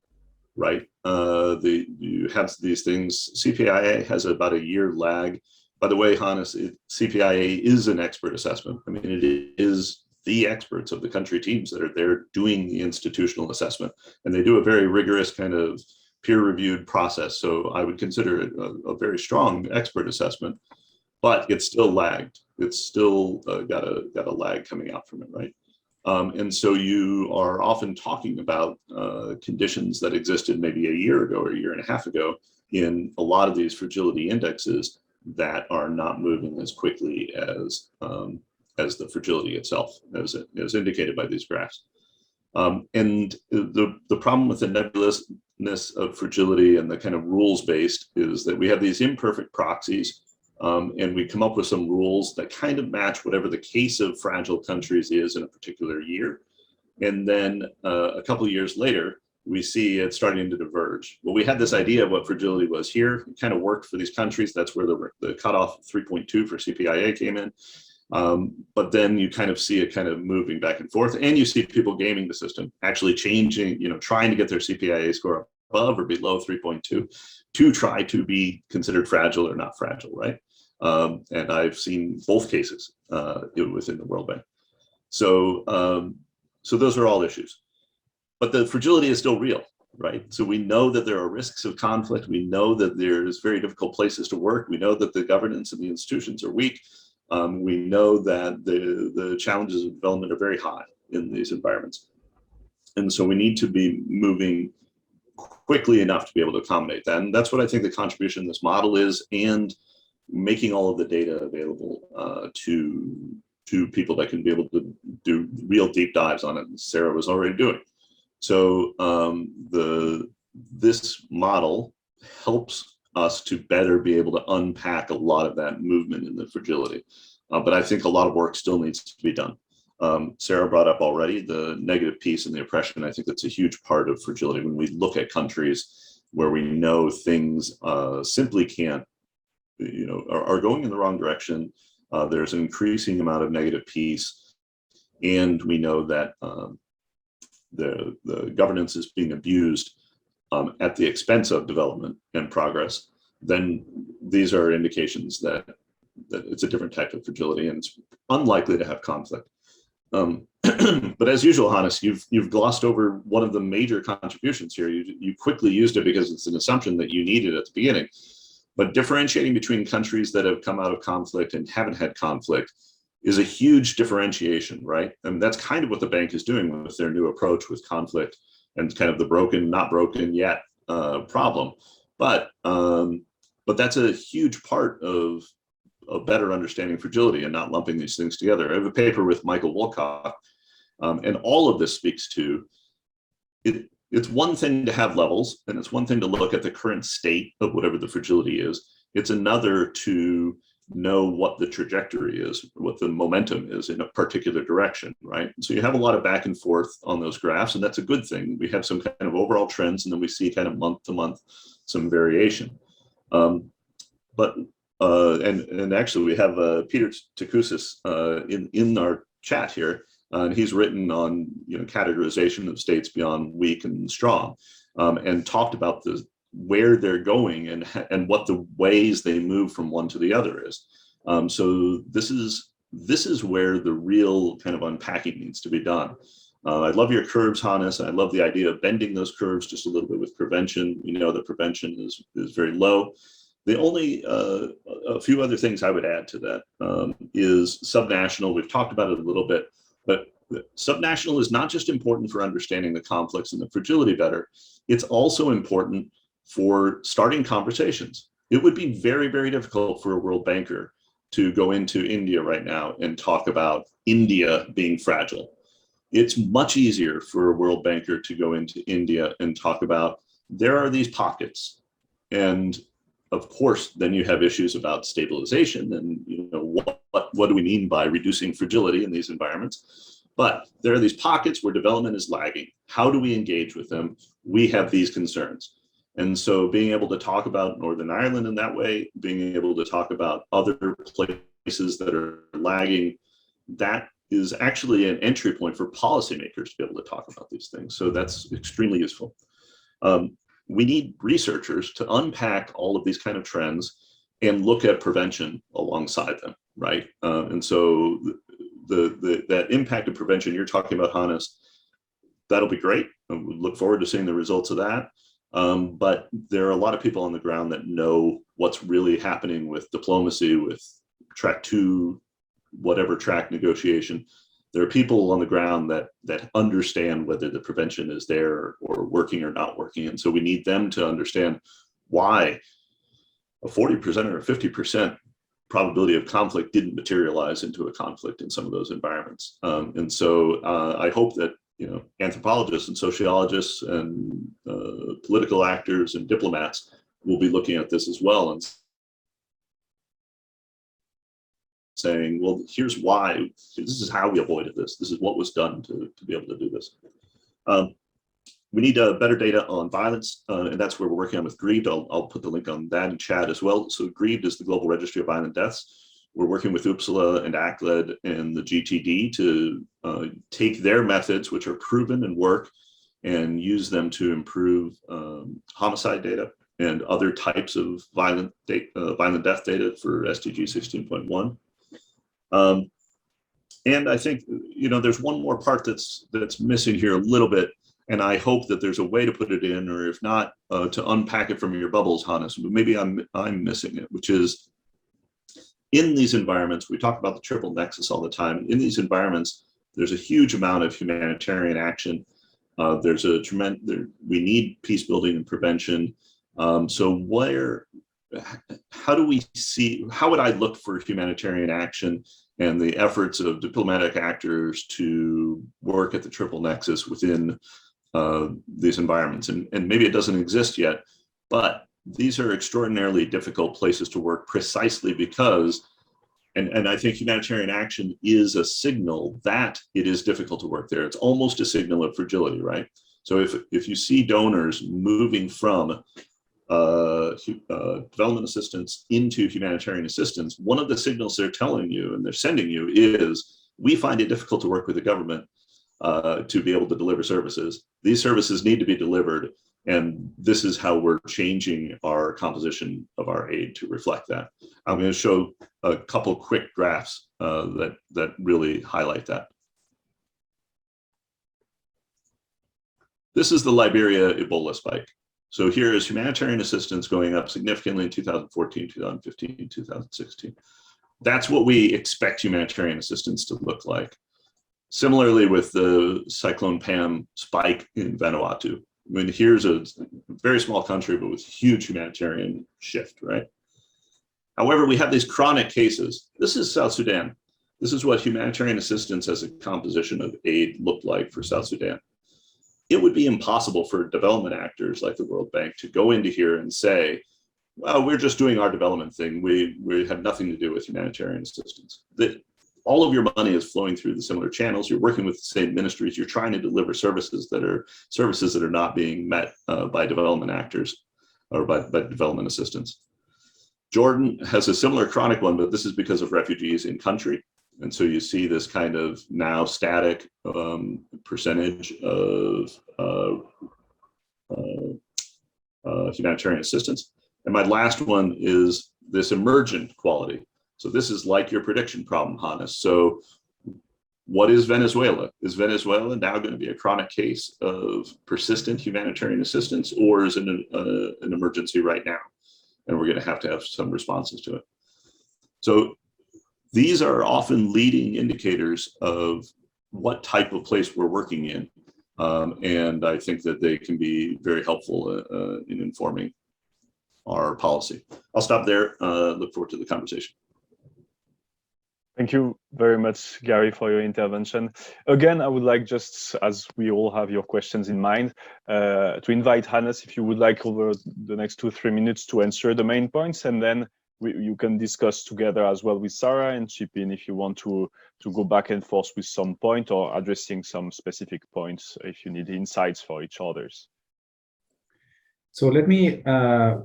right? You have these things. CPIA has about a year lag. By the way, Hannes, CPIA is an expert assessment. I mean, it is the experts of the country teams that are there doing the institutional assessment, and they do a very rigorous kind of peer-reviewed process. So I would consider it a very strong expert assessment, but it's still lagged. It's still got a lag coming out from it, right? And so you are often talking about conditions that existed maybe a year ago or a year and a half ago in a lot of these fragility indexes that are not moving as quickly as the fragility itself, as indicated by these graphs. And the problem with the nebulousness of fragility and the kind of rules-based is that we have these imperfect proxies, and we come up with some rules that kind of match whatever the case of fragile countries is in a particular year. And then a couple of years later, we see it starting to diverge. Well, we had this idea of what fragility was here. It kind of worked for these countries. That's where the cutoff 3.2 for CPIA came in. But then you kind of see it kind of moving back and forth, and you see people gaming the system, actually changing, trying to get their CPIA score above or below 3.2 to try to be considered fragile or not fragile, right? And I've seen both cases within the World Bank. So those are all issues. But the fragility is still real, right? So we know that there are risks of conflict. We know that there's very difficult places to work. We know that the governance and the institutions are weak. We know that the challenges of development are very high in these environments. And so we need to be moving quickly enough to be able to accommodate that. And that's what I think the contribution in this model is, and making all of the data available to people that can be able to do real deep dives on it. And Sara was already doing. So this model helps us to better be able to unpack a lot of that movement in the fragility. But I think a lot of work still needs to be done. Sara brought up already the negative piece and the oppression. I think that's a huge part of fragility. When we look at countries where we know things simply can't, are going in the wrong direction, there's an increasing amount of negative piece, and we know that the governance is being abused at the expense of development and progress, then these are indications that it's a different type of fragility, and it's unlikely to have conflict. But as usual, Hannes, you've glossed over one of the major contributions here. You quickly used it because it's an assumption that you needed at the beginning. But differentiating between countries that have come out of conflict and haven't had conflict is a huge differentiation, right? And that's kind of what the bank is doing with their new approach with conflict and kind of the broken, not broken yet problem. But that's a huge part of a better understanding fragility and not lumping these things together. I have a paper with Michael Wolcott, and all of this speaks to it. It's one thing to have levels, and it's one thing to look at the current state of whatever the fragility is. It's another to know what the trajectory is, what the momentum is in a particular direction, right? So you have a lot of back and forth on those graphs, and that's a good thing. We have some kind of overall trends, and then we see kind of month to month some variation. And actually, we have Peter Takusis in our chat here. And he's written on categorization of states beyond weak and strong, and talked about where they're going and what the ways they move from one to the other is. So this is where the real kind of unpacking needs to be done. I love your curves, Hannes. I love the idea of bending those curves just a little bit with prevention. We know that prevention is very low. The only a few other things I would add to that is subnational. We've talked about it a little bit. But subnational is not just important for understanding the conflicts and the fragility better, it's also important for starting conversations. It would be very, very difficult for a world banker to go into India right now and talk about India being fragile. It's much easier for a world banker to go into India and talk about there are these pockets. And of course, then you have issues about stabilization and what do we mean by reducing fragility in these environments? But there are these pockets where development is lagging. How do we engage with them? We have these concerns. And so being able to talk about Northern Ireland in that way, being able to talk about other places that are lagging, that is actually an entry point for policymakers to be able to talk about these things. So that's extremely useful. We need researchers to unpack all of these kind of trends and look at prevention alongside them, right? And so that impact of prevention you're talking about, Hannes, that'll be great. We look forward to seeing the results of that. But there are a lot of people on the ground that know what's really happening with diplomacy, with track 2, whatever track negotiation. There are people on the ground that understand whether the prevention is there or working or not working. And so we need them to understand why a 40% or a 50% probability of conflict didn't materialize into a conflict in some of those environments. And so I hope that anthropologists and sociologists and political actors and diplomats will be looking at this as well and saying, well, here's why, this is how we avoided this. This is what was done to be able to do this. We need better data on violence, and that's where we're working on with Grieved. I'll put the link on that in chat as well. So Grieved is the Global Registry of Violent Deaths. We're working with Uppsala and ACLED and the GTD to take their methods, which are proven and work, and use them to improve homicide data and other types of violent death data for SDG 16.1. And I think there's one more part that's missing here a little bit, and I hope that there's a way to put it in, or if not, to unpack it from your bubbles, Hannes. But maybe I'm missing it, which is in these environments. We talk about the triple nexus all the time. In these environments, there's a huge amount of humanitarian action. We need peace building and prevention. So how would I look for humanitarian action and the efforts of diplomatic actors to work at the triple nexus within these environments? And maybe it doesn't exist yet, but these are extraordinarily difficult places to work precisely because, and I think humanitarian action is a signal that it is difficult to work there. It's almost a signal of fragility, right? So if you see donors moving from development assistance into humanitarian assistance, one of the signals they're telling you and they're sending you is, we find it difficult to work with the government to be able to deliver services. These services need to be delivered, and this is how we're changing our composition of our aid to reflect that. I'm going to show a couple quick graphs that really highlight that. This is the Liberia Ebola spike. So here is humanitarian assistance going up significantly in 2014, 2015, 2016. That's what we expect humanitarian assistance to look like. Similarly with the Cyclone Pam spike in Vanuatu. I mean, here's a very small country, but with huge humanitarian shift, right? However, we have these chronic cases. This is South Sudan. This is what humanitarian assistance as a composition of aid looked like for South Sudan. It would be impossible for development actors like the World Bank to go into here and say, well, we're just doing our development thing. We have nothing to do with humanitarian assistance. All of your money is flowing through the similar channels. You're working with the same ministries. You're trying to deliver services that are not being met by development actors or by development assistance. Jordan has a similar chronic one, but this is because of refugees in country. And so you see this kind of now static percentage of humanitarian assistance. And my last one is this emergent quality. So this is like your prediction problem, Hannes. So what is Venezuela? Is Venezuela now going to be a chronic case of persistent humanitarian assistance, or is it an emergency right now? And we're going to have some responses to it. So these are often leading indicators of what type of place we're working in. And I think that they can be very helpful in informing our policy. I'll stop there. Look forward to the conversation. Thank you very much, Gary, for your intervention. Again, I would like, just as we all have your questions in mind, to invite Hannes, if you would like, over the next 2-3 minutes to answer the main points, and then you can discuss together as well with Sara and chip in if you want to go back and forth with some point or addressing some specific points if you need insights for each others. So let me,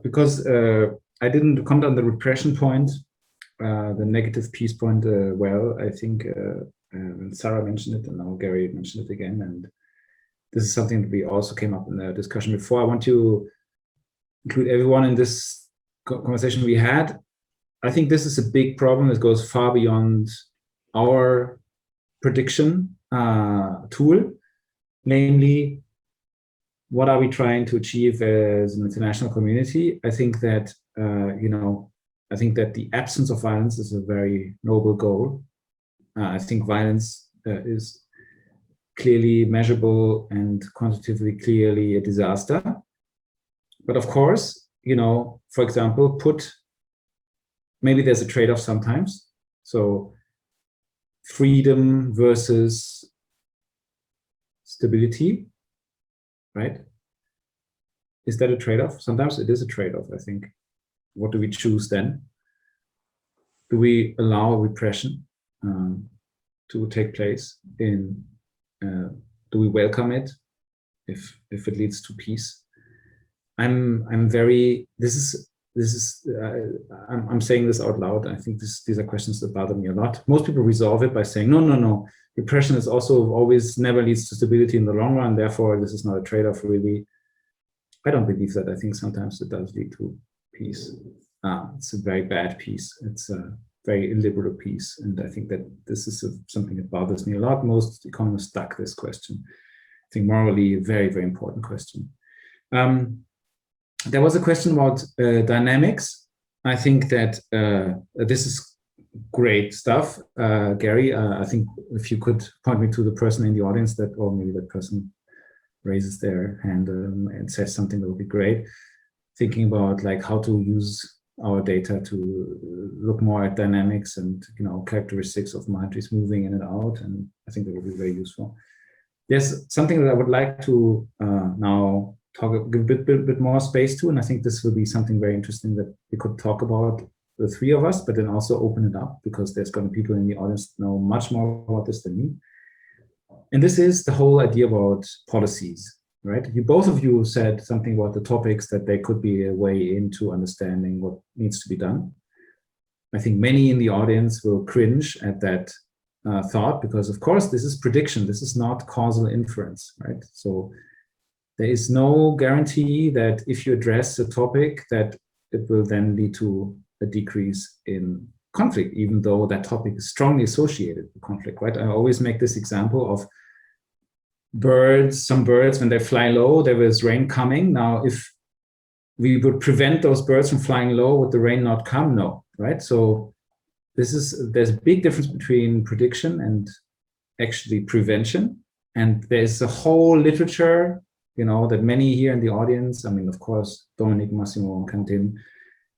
because I didn't comment on the repression point, the negative peace point well, I think Sara mentioned it and now Gary mentioned it again. And this is something that we also came up in the discussion before. I want to include everyone in this conversation we had. I think this is a big problem that goes far beyond our prediction tool, namely, what are we trying to achieve as an international community? I think that, I think that the absence of violence is a very noble goal. I think violence is clearly measurable and quantitatively clearly a disaster. But of course, for example, maybe there's a trade-off sometimes. So freedom versus stability, right? Is that a trade-off? Sometimes it is a trade-off, I think. What do we choose then? Do we allow repression to take place? Do we welcome it if it leads to peace? I'm saying this out loud. I think these are questions that bother me a lot. Most people resolve it by saying, no. Repression is also always never leads to stability in the long run. Therefore, this is not a trade-off, really. I don't believe that. I think sometimes it does lead to peace. It's a very bad peace. It's a very illiberal peace. And I think that this is something that bothers me a lot. Most economists duck this question. I think morally, a very, very important question. There was a question about dynamics. I think that this is great stuff. Gary, I think if you could point me to the person in the audience or maybe that person raises their hand and says something, that would be great. Thinking about like how to use our data to look more at dynamics and characteristics of margins moving in and out, and I think that would be very useful. There's something that I would like to now give a bit more space to, and I think this will be something very interesting that we could talk about, the three of us, but then also open it up because there's going to be people in the audience that know much more about this than me. And this is the whole idea about policies, right? Both of you said something about the topics that they could be a way into understanding what needs to be done. I think many in the audience will cringe at that thought because, of course, this is prediction. This is not causal inference, right? So there is no guarantee that if you address a topic that it will then lead to a decrease in conflict, even though that topic is strongly associated with conflict, right? I always make this example of some birds, when they fly low, there is rain coming. Now, if we would prevent those birds from flying low, would the rain not come? No, right? So there's a big difference between prediction and actually prevention. And there's a whole literature, that many here in the audience, I mean, of course, Dominic, Massimo, and Quentin,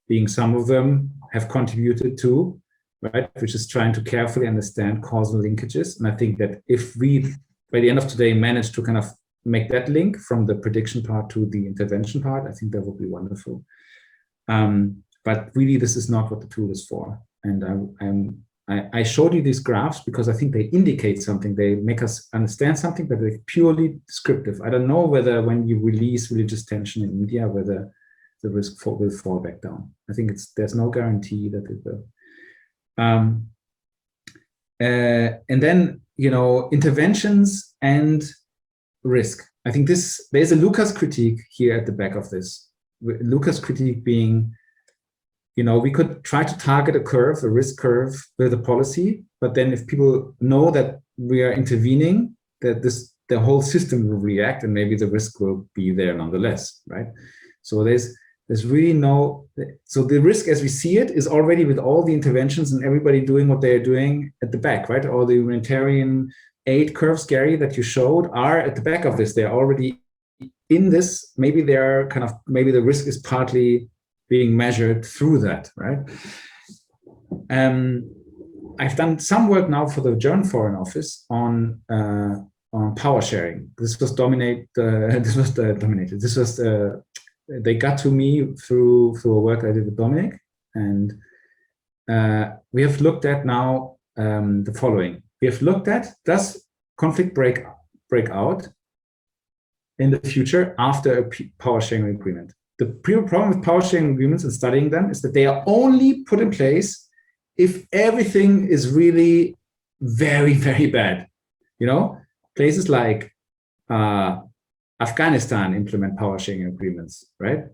being some of them, have contributed to, right? Which is trying to carefully understand causal linkages. And I think that if we, by the end of today, manage to kind of make that link from the prediction part to the intervention part, I think that would be wonderful. But really, this is not what the tool is for. And I showed you these graphs because I think they indicate something. They make us understand something, but they're purely descriptive. I don't know whether when you release religious tension in media, whether the risk will fall back down. I think there's no guarantee that it will. And then, interventions and risk. I think there's a Lucas critique here at the back of this. Lucas critique being, we could try to target a risk curve with a policy, but then if people know that we are intervening, that the whole system will react and maybe the risk will be there nonetheless, right? So there's really so the risk as we see it is already with all the interventions and everybody doing what they're doing at the back, right? All the humanitarian aid curves, Gary, that you showed are at the back of this. They're already in this. Maybe the risk is partly being measured through that, right? I've done some work now for the German Foreign Office on power sharing. They got to me through a work I did with Dominic, and we have looked at now the following. We have looked at, does conflict break out in the future after a power sharing agreement? the problem with power sharing agreements and studying them is that they are only put in place if everything is really very, very bad. You know, places like Afghanistan implement power sharing agreements, right?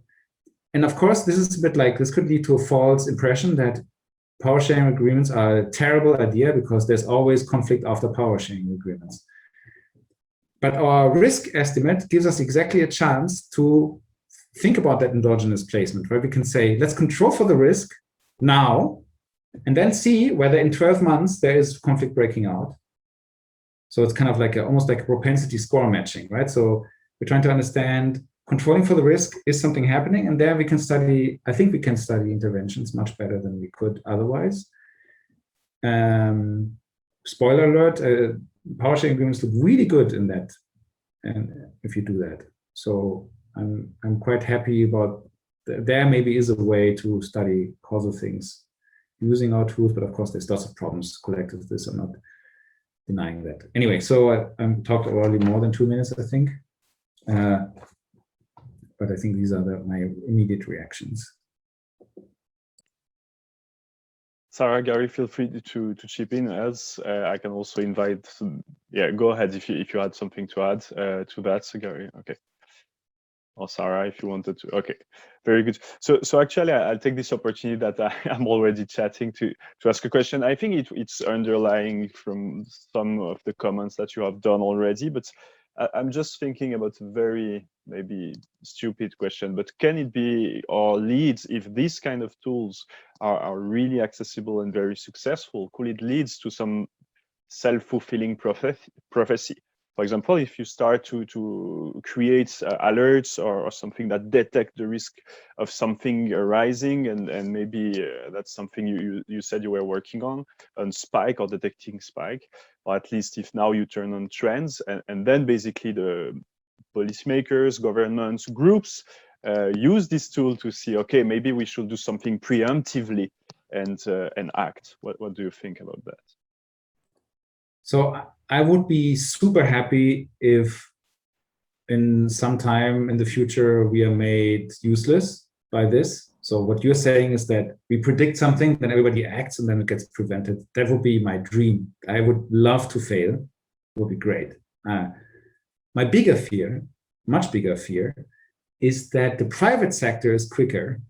And of course, this is a bit like, this could lead to a false impression that power sharing agreements are a terrible idea because there's always conflict after power sharing agreements. But our risk estimate gives us exactly a chance to think about that endogenous placement, where we can say, let's control for the risk now, and then see whether in 12 months there is conflict breaking out. So it's kind of like almost like a propensity score matching, right? So we're trying to understand controlling for the risk, is something happening? And there we can study, I think we can study interventions much better than we could otherwise. Spoiler alert, power sharing agreements look really good in that, and if you do that. So I'm quite happy about, there maybe is a way to study causal things using our tools, but of course there's lots of problems connected to this. I'm not denying that. Anyway, so I talked already more than 2 minutes, I think. But I think these are my immediate reactions. Sarah, Gary, feel free to chip in, as I can also invite. Yeah, go ahead if you had something to add to that, so Gary. Okay. Or Sarah, if you wanted to. Okay, very good. So actually, I'll take this opportunity that I'm already chatting to ask a question. I think it's underlying from some of the comments that you have done already, but I'm just thinking about a very maybe stupid question, but can it be or leads, if these kind of tools are really accessible and very successful, could it lead to some self-fulfilling prophecy? For example, if you start to create alerts or something that detect the risk of something arising, and maybe that's something you said you were working on spike or detecting spike, or at least if now you turn on trends, and then basically the policymakers, governments, groups use this tool to see, okay, maybe we should do something preemptively and act. What do you think about that? So I would be super happy if in some time in the future we are made useless by this. So what you're saying is that we predict something, then everybody acts, and then it gets prevented. That would be my dream. I would love to fail. It would be great. My bigger fear, much bigger fear, is that the private sector is quicker.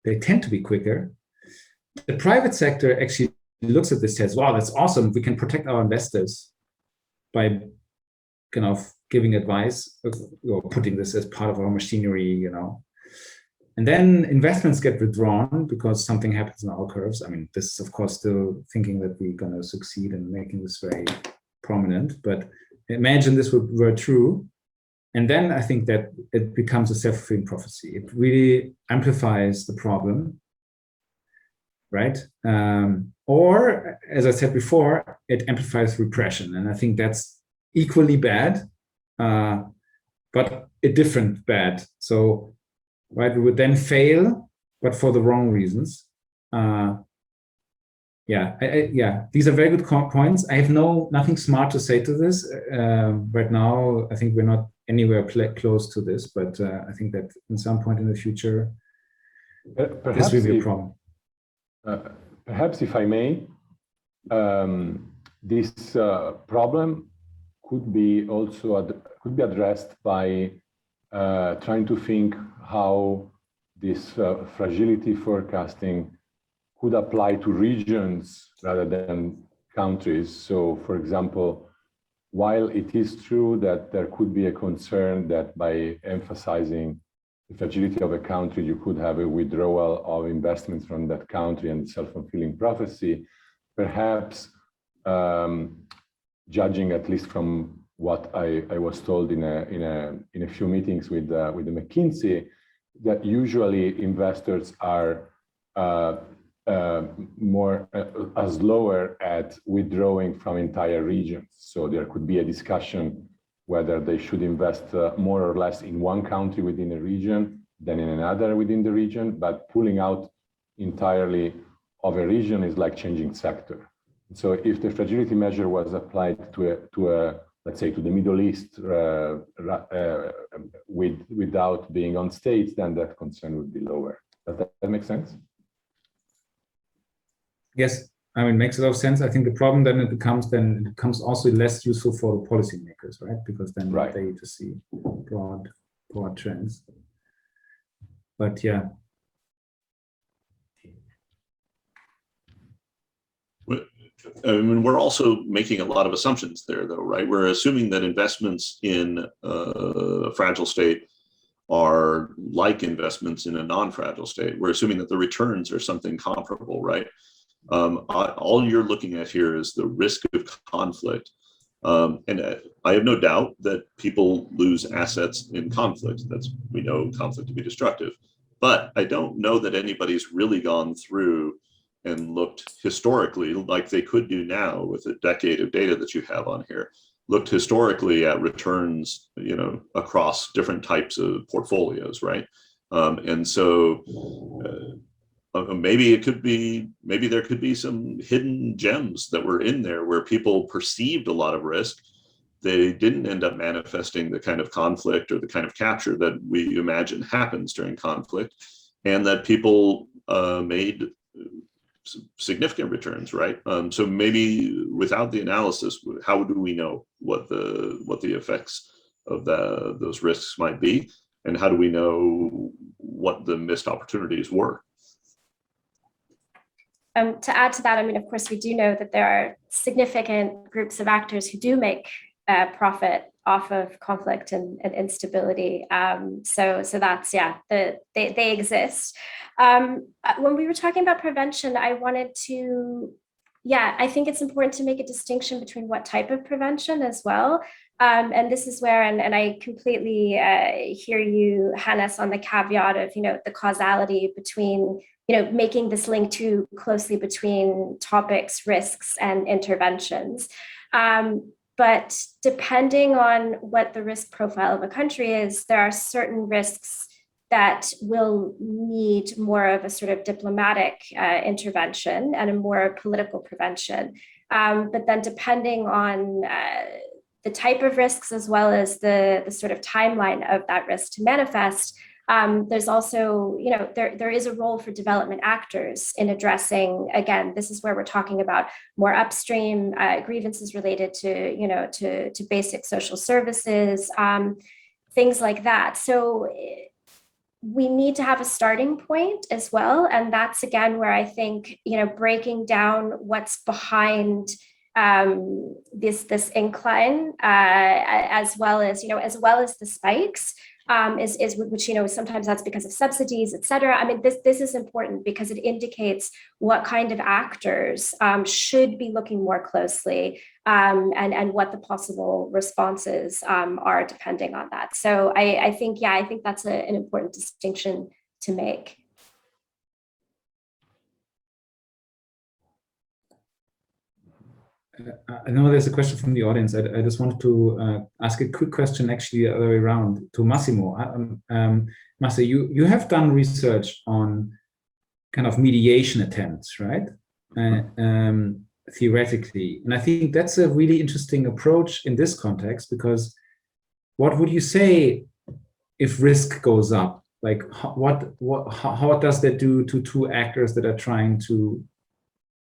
They tend to be quicker. The private sector actually looks at this, says, wow, that's awesome. We can protect our investors by kind of giving advice or putting this as part of our machinery, you know. And then investments get withdrawn because something happens in our curves. I mean, this is of course still thinking that we're going to succeed in making this very prominent, but imagine this were true. And then I think that it becomes a self-fulfilling prophecy. It really amplifies the problem, right? Or, as I said before, it amplifies repression. And I think that's equally bad, but a different bad. So, right, we would then fail, but for the wrong reasons. Yeah, these are very good points. I have nothing smart to say to this. Right now, I think we're not anywhere close to this, but I think that in some point in the future, this will be a problem. Perhaps if I may, this problem could be also could be addressed by trying to think how this fragility forecasting could apply to regions rather than countries. So, for example, while it is true that there could be a concern that by emphasizing the fragility of a country, you could have a withdrawal of investments from that country and self-fulfilling prophecy, perhaps judging at least from what I was told in a few meetings with the McKinsey, that usually investors are slower at withdrawing from entire regions. So there could be a discussion whether they should invest more or less in one country within a region than in another within the region, but pulling out entirely of a region is like changing sector. So if the fragility measure was applied to a let's say, to the Middle East without being on states, then that concern would be lower. Does that make sense? Yes, I mean, it makes a lot of sense. I think the problem then it becomes also less useful for the policymakers, right? Because then they just see broad trends. But yeah. I mean, we're also making a lot of assumptions there, though, right? We're assuming that investments in a fragile state are like investments in a non-fragile state. We're assuming that the returns are something comparable, right? All you're looking at here is the risk of conflict. And I have no doubt that people lose assets in conflict. We know conflict to be destructive. But I don't know that anybody's really gone through and looked historically, like they could do now with a decade of data that you have on here, looked historically at returns, across different types of portfolios, right? And so maybe there could be some hidden gems that were in there where people perceived a lot of risk. They didn't end up manifesting the kind of conflict or the kind of capture that we imagine happens during conflict, and that people made significant returns, right? So maybe without the analysis, how do we know what the effects of those risks might be, and how do we know what the missed opportunities were? To add to that, I mean, of course, we do know that there are significant groups of actors who do make profit off of conflict and instability. So that's, they exist. When we were talking about prevention, I wanted to, I think it's important to make a distinction between what type of prevention as well. And this is where, and I completely hear you, Hannes, on the caveat of, the causality between, making this link too closely between topics, risks, and interventions. But depending on what the risk profile of a country is, there are certain risks that will need more of a sort of diplomatic intervention and a more political prevention. But then depending on the type of risks, as well as the sort of timeline of that risk to manifest, there's also, there is a role for development actors in addressing, again, this is where we're talking about more upstream grievances related to, to basic social services, things like that. So we need to have a starting point as well. And that's, again, where I think, breaking down what's behind this incline, as well as the spikes, is which, sometimes that's because of subsidies, et cetera. I mean, this is important because it indicates what kind of actors should be looking more closely, and what the possible responses are depending on that. So I think that's an important distinction to make. I know there's a question from the audience. I just wanted to ask a quick question, actually, the other way around, to Massimo. Massimo, you have done research on kind of mediation attempts, right? Theoretically. And I think that's a really interesting approach in this context, because what would you say if risk goes up? Like, how does that do to two actors that are trying to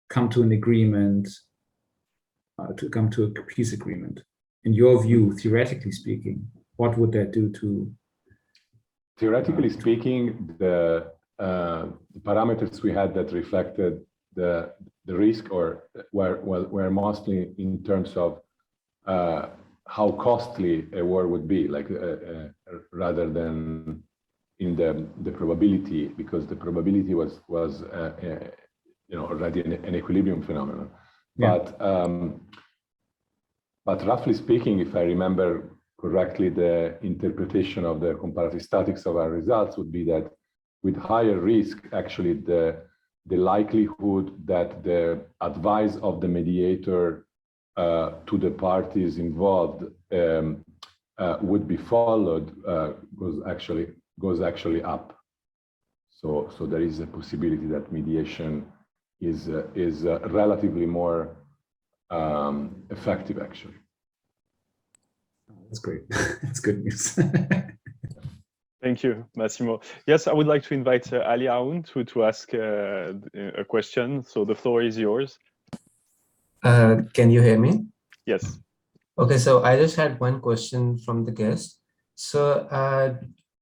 come to an agreement, to come to a peace agreement? In your view, theoretically speaking, what would that do to? Theoretically speaking, the parameters we had that reflected the risk, or were mostly in terms of how costly a war would be, like rather than in the probability, because the probability was already an equilibrium phenomenon. Yeah. But roughly speaking, if I remember correctly, the interpretation of the comparative statics of our results would be that with higher risk, actually the likelihood that the advice of the mediator to the parties involved would be followed goes actually up. So there is a possibility that mediation is relatively more effective, actually. That's great. That's good news. Thank you, Massimo. Yes, I would like to invite Ali Aoun to ask a question. So the floor is yours. Can you hear me? Yes. Okay, so I just had one question from the guest. So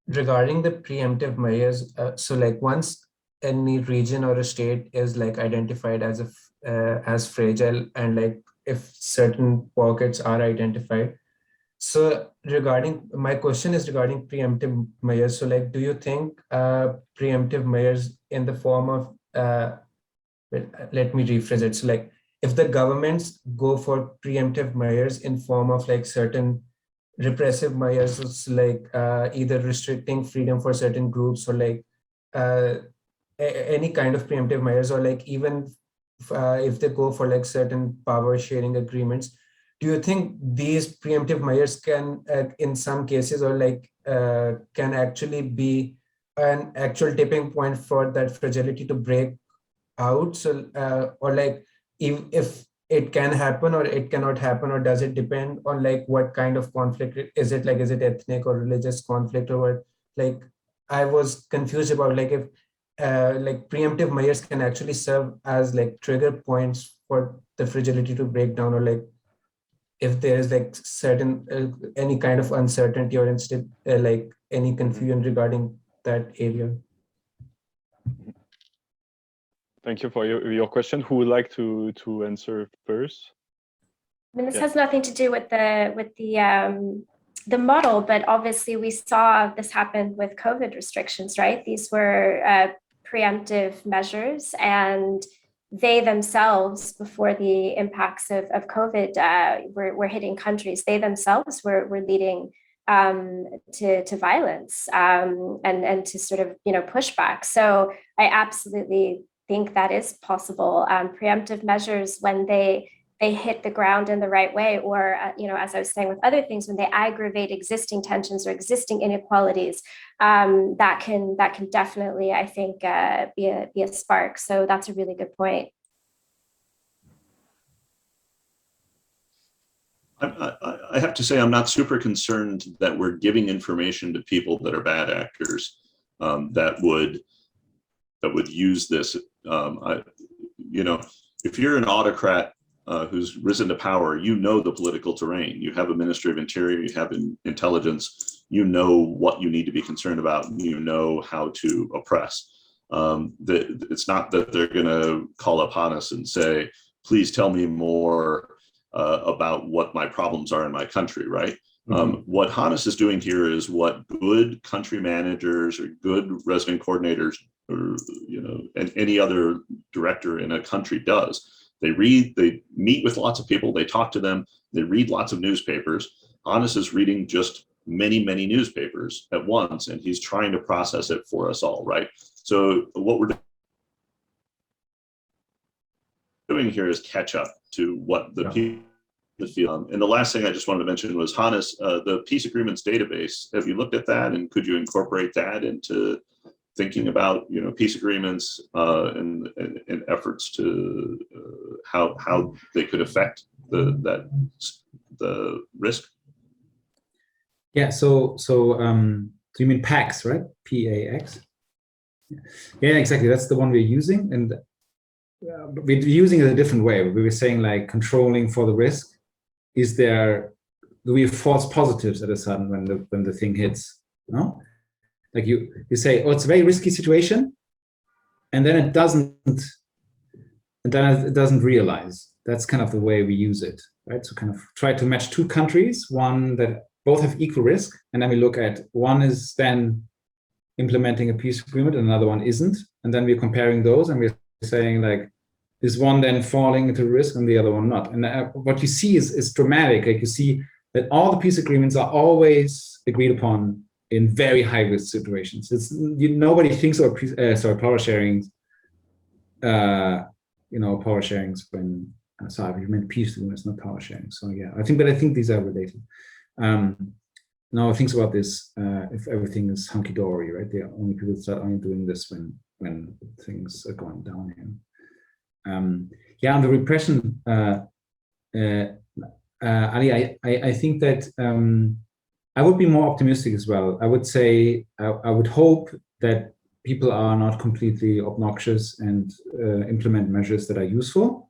regarding the preemptive measures, so like once any region or a state is like identified as as fragile, and like if certain pockets are identified. So regarding, my question is regarding preemptive measures. So like, do you think preemptive measures in the form of, let me rephrase it. So like, if the governments go for preemptive measures in form of like certain repressive measures, like either restricting freedom for certain groups, or like any kind of preemptive measures, or like even if they go for like certain power sharing agreements, do you think these preemptive measures can, in some cases, or like can actually be an actual tipping point for that fragility to break out? So, or like if it can happen or it cannot happen, or does it depend on like what kind of conflict is it? Like, is it ethnic or religious conflict, or what? Like, I was confused about like if like preemptive measures can actually serve as like trigger points for the fragility to break down, or like if there is like certain any kind of uncertainty, or instead like any confusion regarding that area. Thank you for your question. Who would like to answer first? I mean, this Yeah. has nothing to do with the model, but obviously we saw this happen with COVID restrictions, right? These were preemptive measures, and they themselves, before the impacts of COVID were hitting countries, they themselves were leading to violence and to sort of, you know, pushback. So I absolutely think that is possible. Preemptive measures, when they hit the ground in the right way, or you know, as I was saying with other things, when they aggravate existing tensions or existing inequalities, that can definitely, I think, be a spark. So that's a really good point. I have to say, I'm not super concerned that we're giving information to people that are bad actors that would use this. You know, if you're an autocrat who's risen to power, you know the political terrain. You have a Ministry of Interior, you have intelligence, you know what you need to be concerned about, and you know how to oppress. It's not that they're going to call up Hannes and say, please tell me more about what my problems are in my country, right? What Hannes is doing here is what good country managers or good resident coordinators, or you know, and any other director in a country does. They meet with lots of people, they talk to them, they read lots of newspapers. Hannes is reading just many newspapers at once, and he's trying to process it for us all, right? So what we're doing here is catch up to what the people feel. And the last thing I just wanted to mention was, Hannes, the peace agreements database, have you looked at that, and could you incorporate that into thinking about, you know, peace agreements and efforts to how they could affect the risk? Yeah. So you mean PAX, right? PAX. Yeah, exactly. That's the one we're using, and we're using it a different way. We were saying like controlling for the risk. Do we have false positives at a sudden when the thing hits? No. Like you say, oh, it's a very risky situation, and then it doesn't realize. That's kind of the way we use it, right? So kind of try to match two countries, one that both have equal risk, and then we look at one is then implementing a peace agreement and another one isn't, and then we're comparing those, and we're saying like, is one then falling into risk and the other one not? And what you see is dramatic. Like you see that all the peace agreements are always agreed upon in very high risk situations. Nobody thinks of power sharings. You know, power sharings when sorry, you meant peace agreements, not power sharing. So yeah, I think these are related. Now thinks about this. If everything is hunky dory, right? The only people start only doing this when things are going down here. Yeah, on the repression. Ali, I think that I would be more optimistic as well. I would say I would hope that people are not completely obnoxious and implement measures that are useful.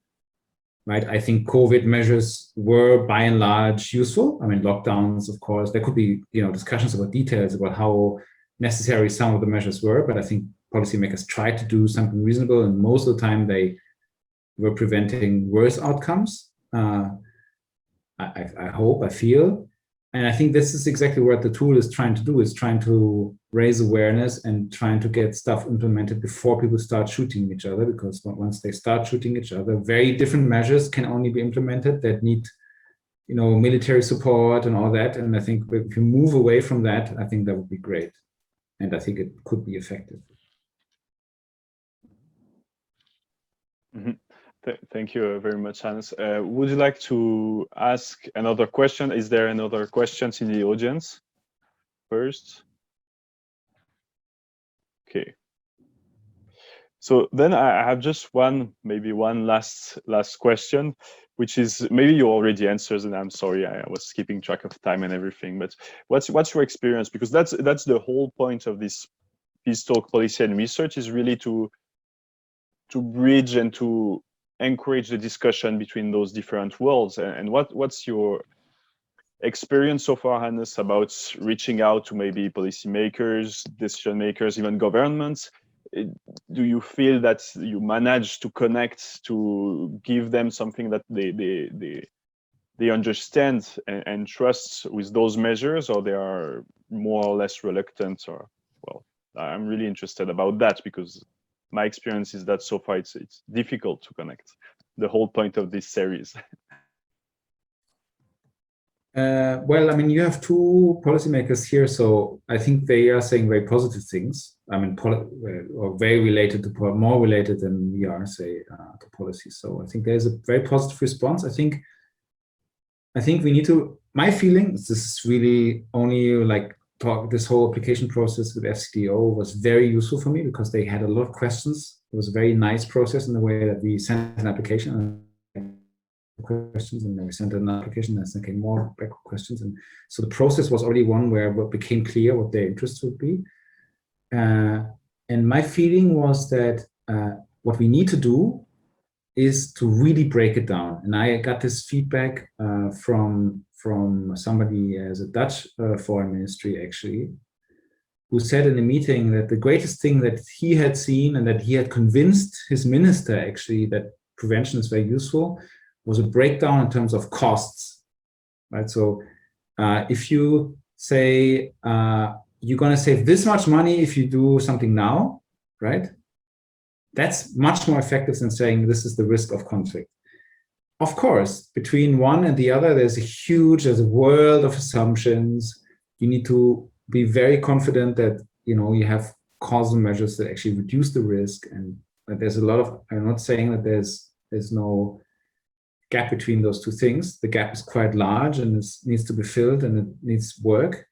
Right? I think COVID measures were by and large useful. I mean, lockdowns, of course, there could be discussions about details about how necessary some of the measures were, but I think policymakers tried to do something reasonable, and most of the time they were preventing worse outcomes. I hope, I feel. And I think this is exactly what the tool is trying to do, is trying to raise awareness and trying to get stuff implemented before people start shooting each other, because once they start shooting each other, very different measures can only be implemented that need, military support and all that. And I think if you move away from that, I think that would be great. And I think it could be effective. Mm-hmm. Thank you very much, Hannes. Would you like to ask another question? Is there another questions in the audience first? Okay. So then I have just maybe one last question, which is maybe you already answered, and I'm sorry, I was keeping track of time and everything. But what's your experience? Because that's the whole point of this Peace Talk Policy and Research, is really to bridge and to encourage the discussion between those different worlds. And what's your experience so far, Hannes, about reaching out to maybe policymakers, decision makers, even governments? Do you feel that you manage to connect, to give them something that they understand and trust with those measures, or they are more or less reluctant? Or, well, I'm really interested about that, because my experience is that so far it's difficult to connect. The whole point of this series. Well, I mean, you have two policymakers here, so I think they are saying very positive things. I mean, or very related to, more related than we are, say, to policy. So I think there's a very positive response. I think we need to. My feeling is this is really only like this whole application process with FCDO was very useful for me, because they had a lot of questions. It was a very nice process in the way that we sent an application and questions, and then we sent an application and then came more back questions. And so the process was already one where it became clear what their interests would be. And my feeling was that what we need to do is to really break it down. And I got this feedback from somebody as a Dutch foreign ministry, actually, who said in a meeting that the greatest thing that he had seen and that he had convinced his minister, actually, that prevention is very useful, was a breakdown in terms of costs, right? So if you say you're going to save this much money if you do something now, right? That's much more effective than saying this is the risk of conflict. Of course, between one and the other, there's a world of assumptions. You need to be very confident that you have causal measures that actually reduce the risk, and that there's a lot of. I'm not saying that there's no gap between those two things. The gap is quite large and it needs to be filled and it needs work.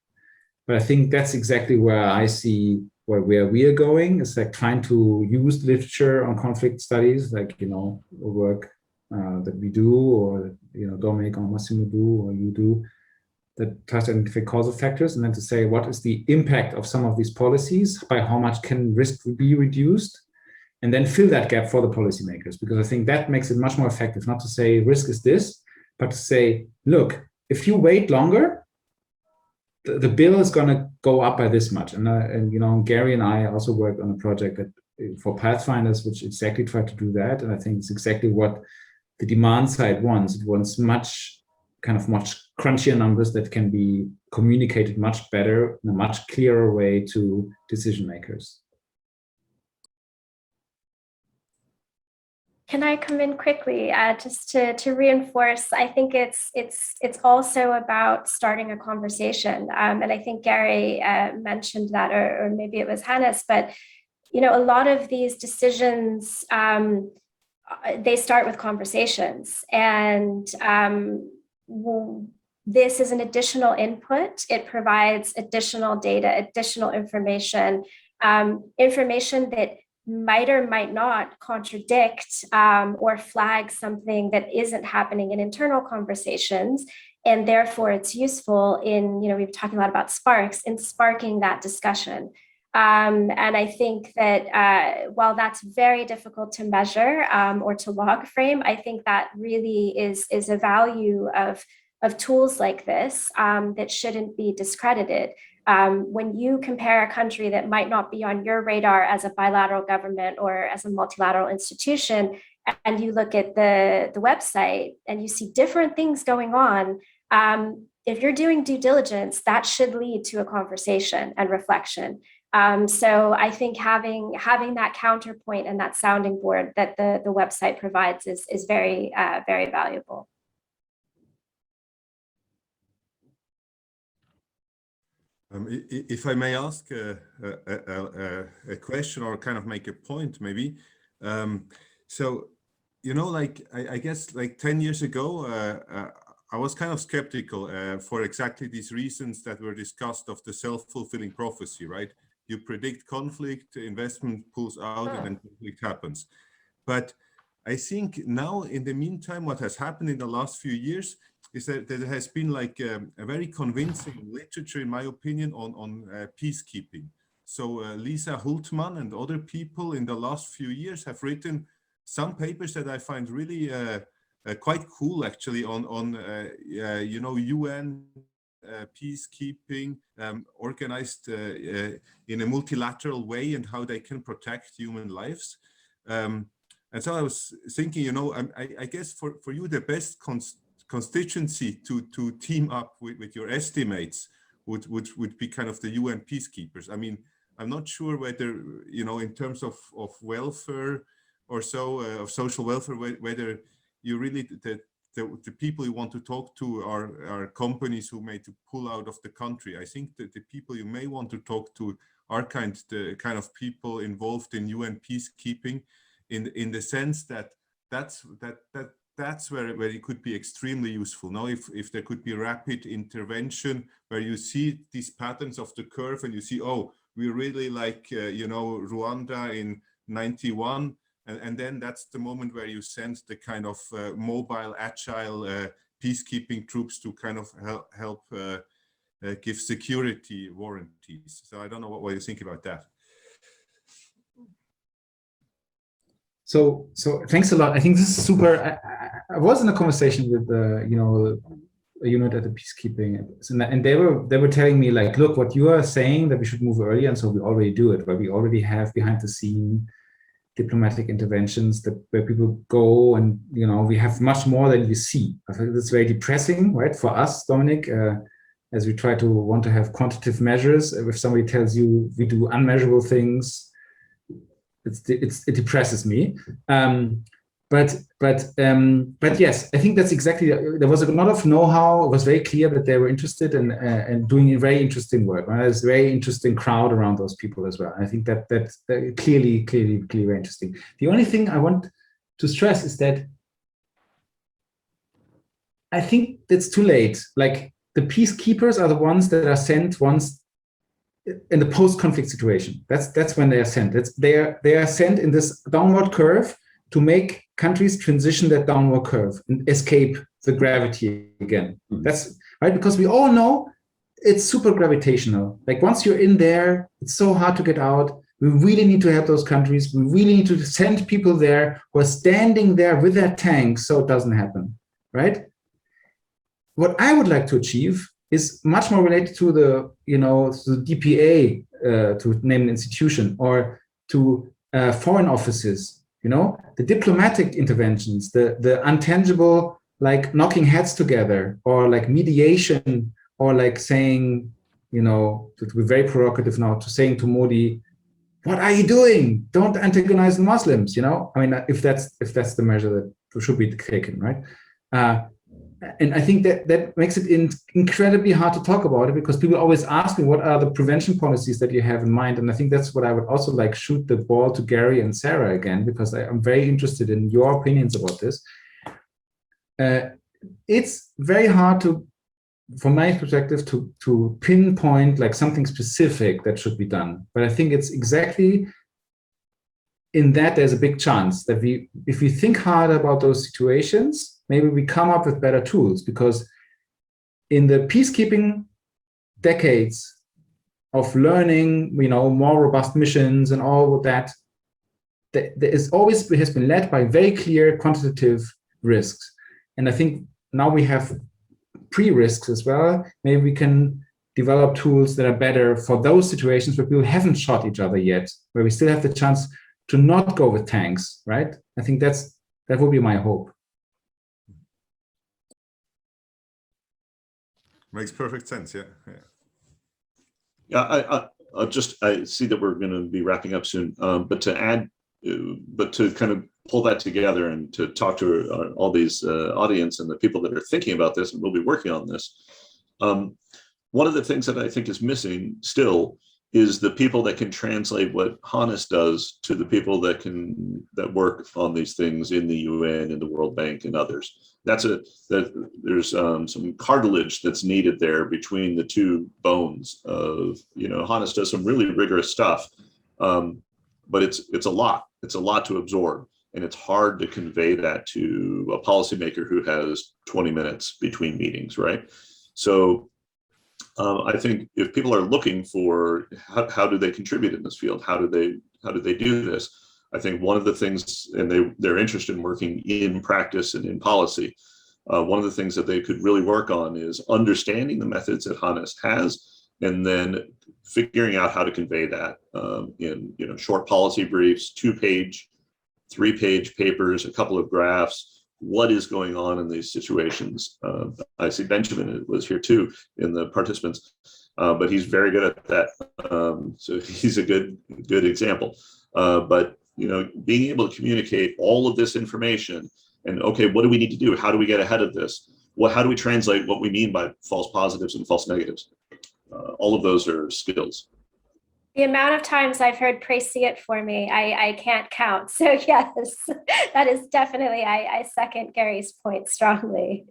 But I think that's exactly where I see where we are going. It's like trying to use literature on conflict studies, like work that we do, or Dominic or Massimo do, or you do, that tries to identify causal factors, and then to say what is the impact of some of these policies, by how much can risk be reduced, and then fill that gap for the policymakers, because I think that makes it much more effective, not to say risk is this, but to say, look, if you wait longer, the bill is going to go up by this much. And Gary and I also worked on a project for Pathfinders, which exactly tried to do that. And I think it's exactly what the demand side wants. It wants much crunchier numbers that can be communicated much better in a much clearer way to decision makers. Can I come in quickly just to reinforce? I think it's also about starting a conversation, and I think Gary mentioned that, or maybe it was Hannes. But a lot of these decisions they start with conversations, and this is an additional input. It provides additional data, additional information, information that might or might not contradict or flag something that isn't happening in internal conversations. And therefore, it's useful in, we've talked a lot about sparks, in sparking that discussion. And I think that while that's very difficult to measure or to log frame, I think that really is a value of tools like this that shouldn't be discredited. When you compare a country that might not be on your radar as a bilateral government or as a multilateral institution, and you look at the website and you see different things going on, if you're doing due diligence, that should lead to a conversation and reflection. So I think having that counterpoint and that sounding board that the website provides is very, very valuable. If I may ask a question or kind of make a point, maybe. So, I guess like 10 years ago, I was kind of skeptical for exactly these reasons that were discussed of the self-fulfilling prophecy, right? You predict conflict, investment pulls out, and then conflict happens. But I think now, in the meantime, what has happened in the last few years is that there has been like a very convincing literature, in my opinion, on peacekeeping. So Lisa Hultman and other people in the last few years have written some papers that I find really quite cool, actually, on UN peacekeeping organized in a multilateral way and how they can protect human lives. And so I was thinking, I guess for you, the best constituency to team up with your estimates would be kind of the UN peacekeepers. I mean, I'm not sure whether, in terms of welfare or so, of social welfare, whether you really, the people you want to talk to are companies who may to pull out of the country. I think that the people you may want to talk to are the kind of people involved in UN peacekeeping, in the sense that that's where it could be extremely useful. Now, if there could be rapid intervention where you see these patterns of the curve and you see, oh, we really like, Rwanda in 91, and then that's the moment where you send the kind of mobile, agile peacekeeping troops to kind of help give security warranties. So I don't know what you think about that. So thanks a lot. I think this is super. I was in a conversation with a unit at the peacekeeping, and they were telling me, like, look, what you are saying that we should move early, and so we already do it, but we already have behind the scene diplomatic interventions where people go, and we have much more than we see. I think that's very depressing, right, for us, Dominic, as we try to want to have quantitative measures. If somebody tells you we do unmeasurable things, it depresses me. But yes, I think that's exactly. There was a lot of know-how. It was very clear that they were interested in doing a very interesting work. Right? There's a very interesting crowd around those people as well. I think that's clearly very interesting. The only thing I want to stress is that I think it's too late. Like, the peacekeepers are the ones that are sent once in the post-conflict situation. That's when they are sent. They are sent in this downward curve to make countries transition that downward curve and escape the gravity again. That's right, because we all know it's super gravitational. Like, once you're in there, it's so hard to get out. We really need to help those countries. We really need to send people there who are standing there with their tanks so it doesn't happen, right? What I would like to achieve is much more related to the, the DPA, to name an institution, or to foreign offices, the diplomatic interventions, the intangible, like knocking heads together, or like mediation, or like saying, to be very provocative now, to saying to Modi, what are you doing? Don't antagonize the Muslims, I mean, if that's the measure that should be taken, right? And I think that makes it incredibly hard to talk about it, because people always ask me, what are the prevention policies that you have in mind? And I think that's what I would also like shoot the ball to Gary and Sara again, because I'm very interested in your opinions about this. It's very hard to, from my perspective, to pinpoint like something specific that should be done. But I think it's exactly in that there's a big chance that if we think harder about those situations, maybe we come up with better tools, because in the peacekeeping decades of learning, more robust missions and all of that, there has been led by very clear quantitative risks. And I think now we have pre-risks as well. Maybe we can develop tools that are better for those situations where people haven't shot each other yet, where we still have the chance to not go with tanks, right? I think that would be my hope. Makes perfect sense, yeah. I see that we're going to be wrapping up soon, but to add, but to kind of pull that together and to talk to all these audience and the people that are thinking about this and will be working on this. One of the things that I think is missing still is the people that can translate what Hannes does to the people that work on these things in the UN and the World Bank and others. There's some cartilage that's needed there between the two bones of, Hannes does some really rigorous stuff, but it's a lot to absorb, and it's hard to convey that to a policymaker who has 20 minutes between meetings, right? So I think if people are looking for how do they contribute in this field, how do they do this, I think one of the things, and they're interested in working in practice and in policy, one of the things that they could really work on is understanding the methods that Hannes has, and then figuring out how to convey that in short policy briefs, 2-page, 3-page papers, a couple of graphs. What is going on in these situations? I see Benjamin was here too in the participants, but he's very good at that. So he's a good example. But being able to communicate all of this information, and okay, what do we need to do? How do we get ahead of this? How do we translate what we mean by false positives and false negatives? All of those are skills. The amount of times I've heard "pray see it for me," I can't count. So yes, that is definitely, I second Gary's point strongly.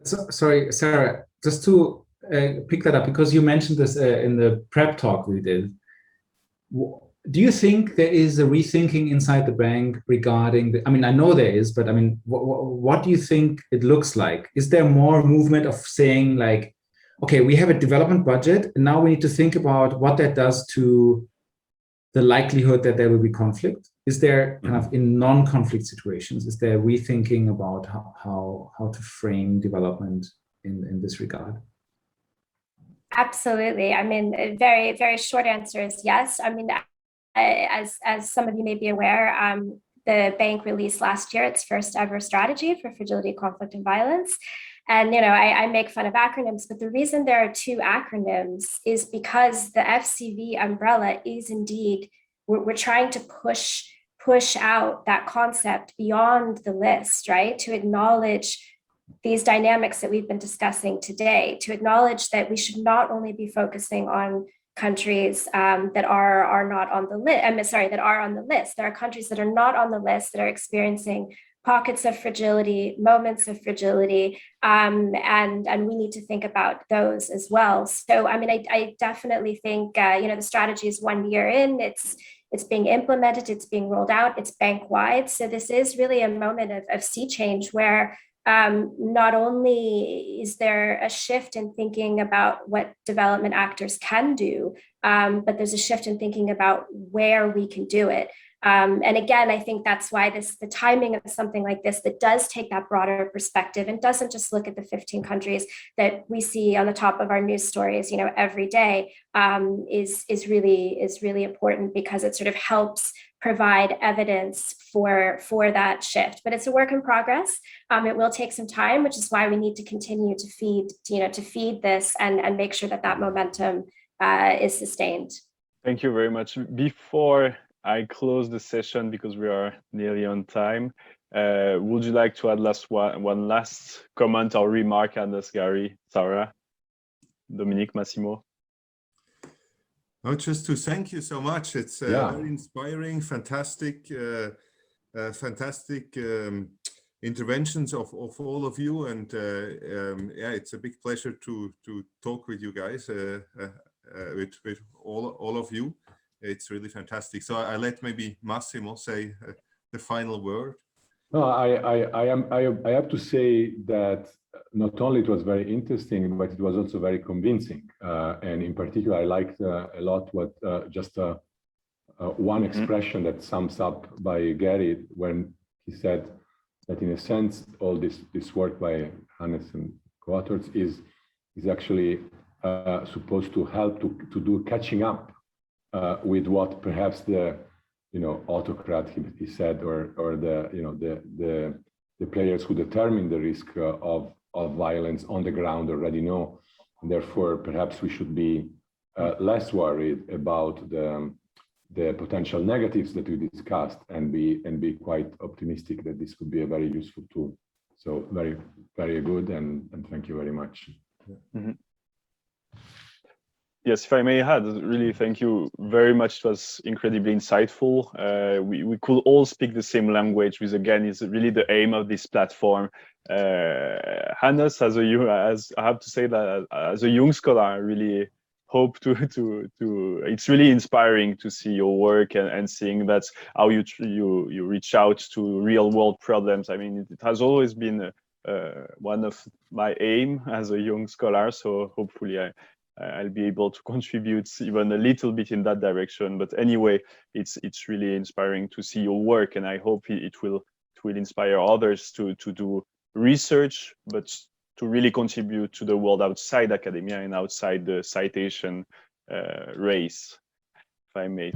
So, sorry, Sarah, just to pick that up, because you mentioned this in the prep talk we did. Do you think there is a rethinking inside the bank regarding I know there is, but what do you think it looks like? Is there more movement of saying like, okay, we have a development budget, and now we need to think about what that does to the likelihood that there will be conflict? Is there kind of in non-conflict situations, is there rethinking about how to frame development in this regard? Absolutely. A very, very short answer is yes. As some of you may be aware, the bank released last year its first ever strategy for fragility, conflict, and violence. And I make fun of acronyms, but the reason there are 2 acronyms is because the FCV umbrella is indeed, we're trying to push out that concept beyond the list, right? To acknowledge these dynamics that we've been discussing today, to acknowledge that we should not only be focusing on countries that are not on the list. That are on the list. There are countries that are not on the list that are experiencing pockets of fragility, moments of fragility, and we need to think about those as well. So, I definitely think the strategy is 1 year in. It's being implemented. It's being rolled out. It's bank wide. So this is really a moment of sea change where not only is there a shift in thinking about what development actors can do, but there's a shift in thinking about where we can do it. And again, I think that's why the timing of something like this that does take that broader perspective and doesn't just look at the 15 countries that we see on the top of our news stories, every day, is really important, because it sort of helps provide evidence for that shift. But it's a work in progress. It will take some time, which is why we need to continue to feed this and make sure that momentum is sustained. Thank you very much. Before I close the session, because we are nearly on time, would you like to add one last comment or remark, Hannes, Gary, Sara, Dominique, Massimo? No, just to thank you so much. It's very inspiring, fantastic interventions of all of you, and it's a big pleasure to talk with you guys with all of you. It's really fantastic. So I let maybe Massimo say the final word. No, I have to say that not only it was very interesting, but it was also very convincing. And in particular, I liked a lot what one expression that sums up by Gary when he said that in a sense, all this work by Hannes and co-authors is actually supposed to help to do catching up with what perhaps the autocrat he said, or the players who determine the risk of violence on the ground already know. And therefore, perhaps we should be less worried about the potential negatives that we discussed, and be quite optimistic that this could be a very useful tool. So very, very good, and thank you very much. Mm-hmm. Yes, if I may add, really thank you very much. It was incredibly insightful. We could all speak the same language, which again is really the aim of this platform. Hannes, as I have to say that as a young scholar, I really hope to it's really inspiring to see your work and seeing that's how you reach out to real world problems. I mean, it has always been one of my aim as a young scholar. So hopefully I'll be able to contribute even a little bit in that direction. But anyway, it's really inspiring to see your work, and I hope it will inspire others to do research, but to really contribute to the world outside academia and outside the citation race, if I may.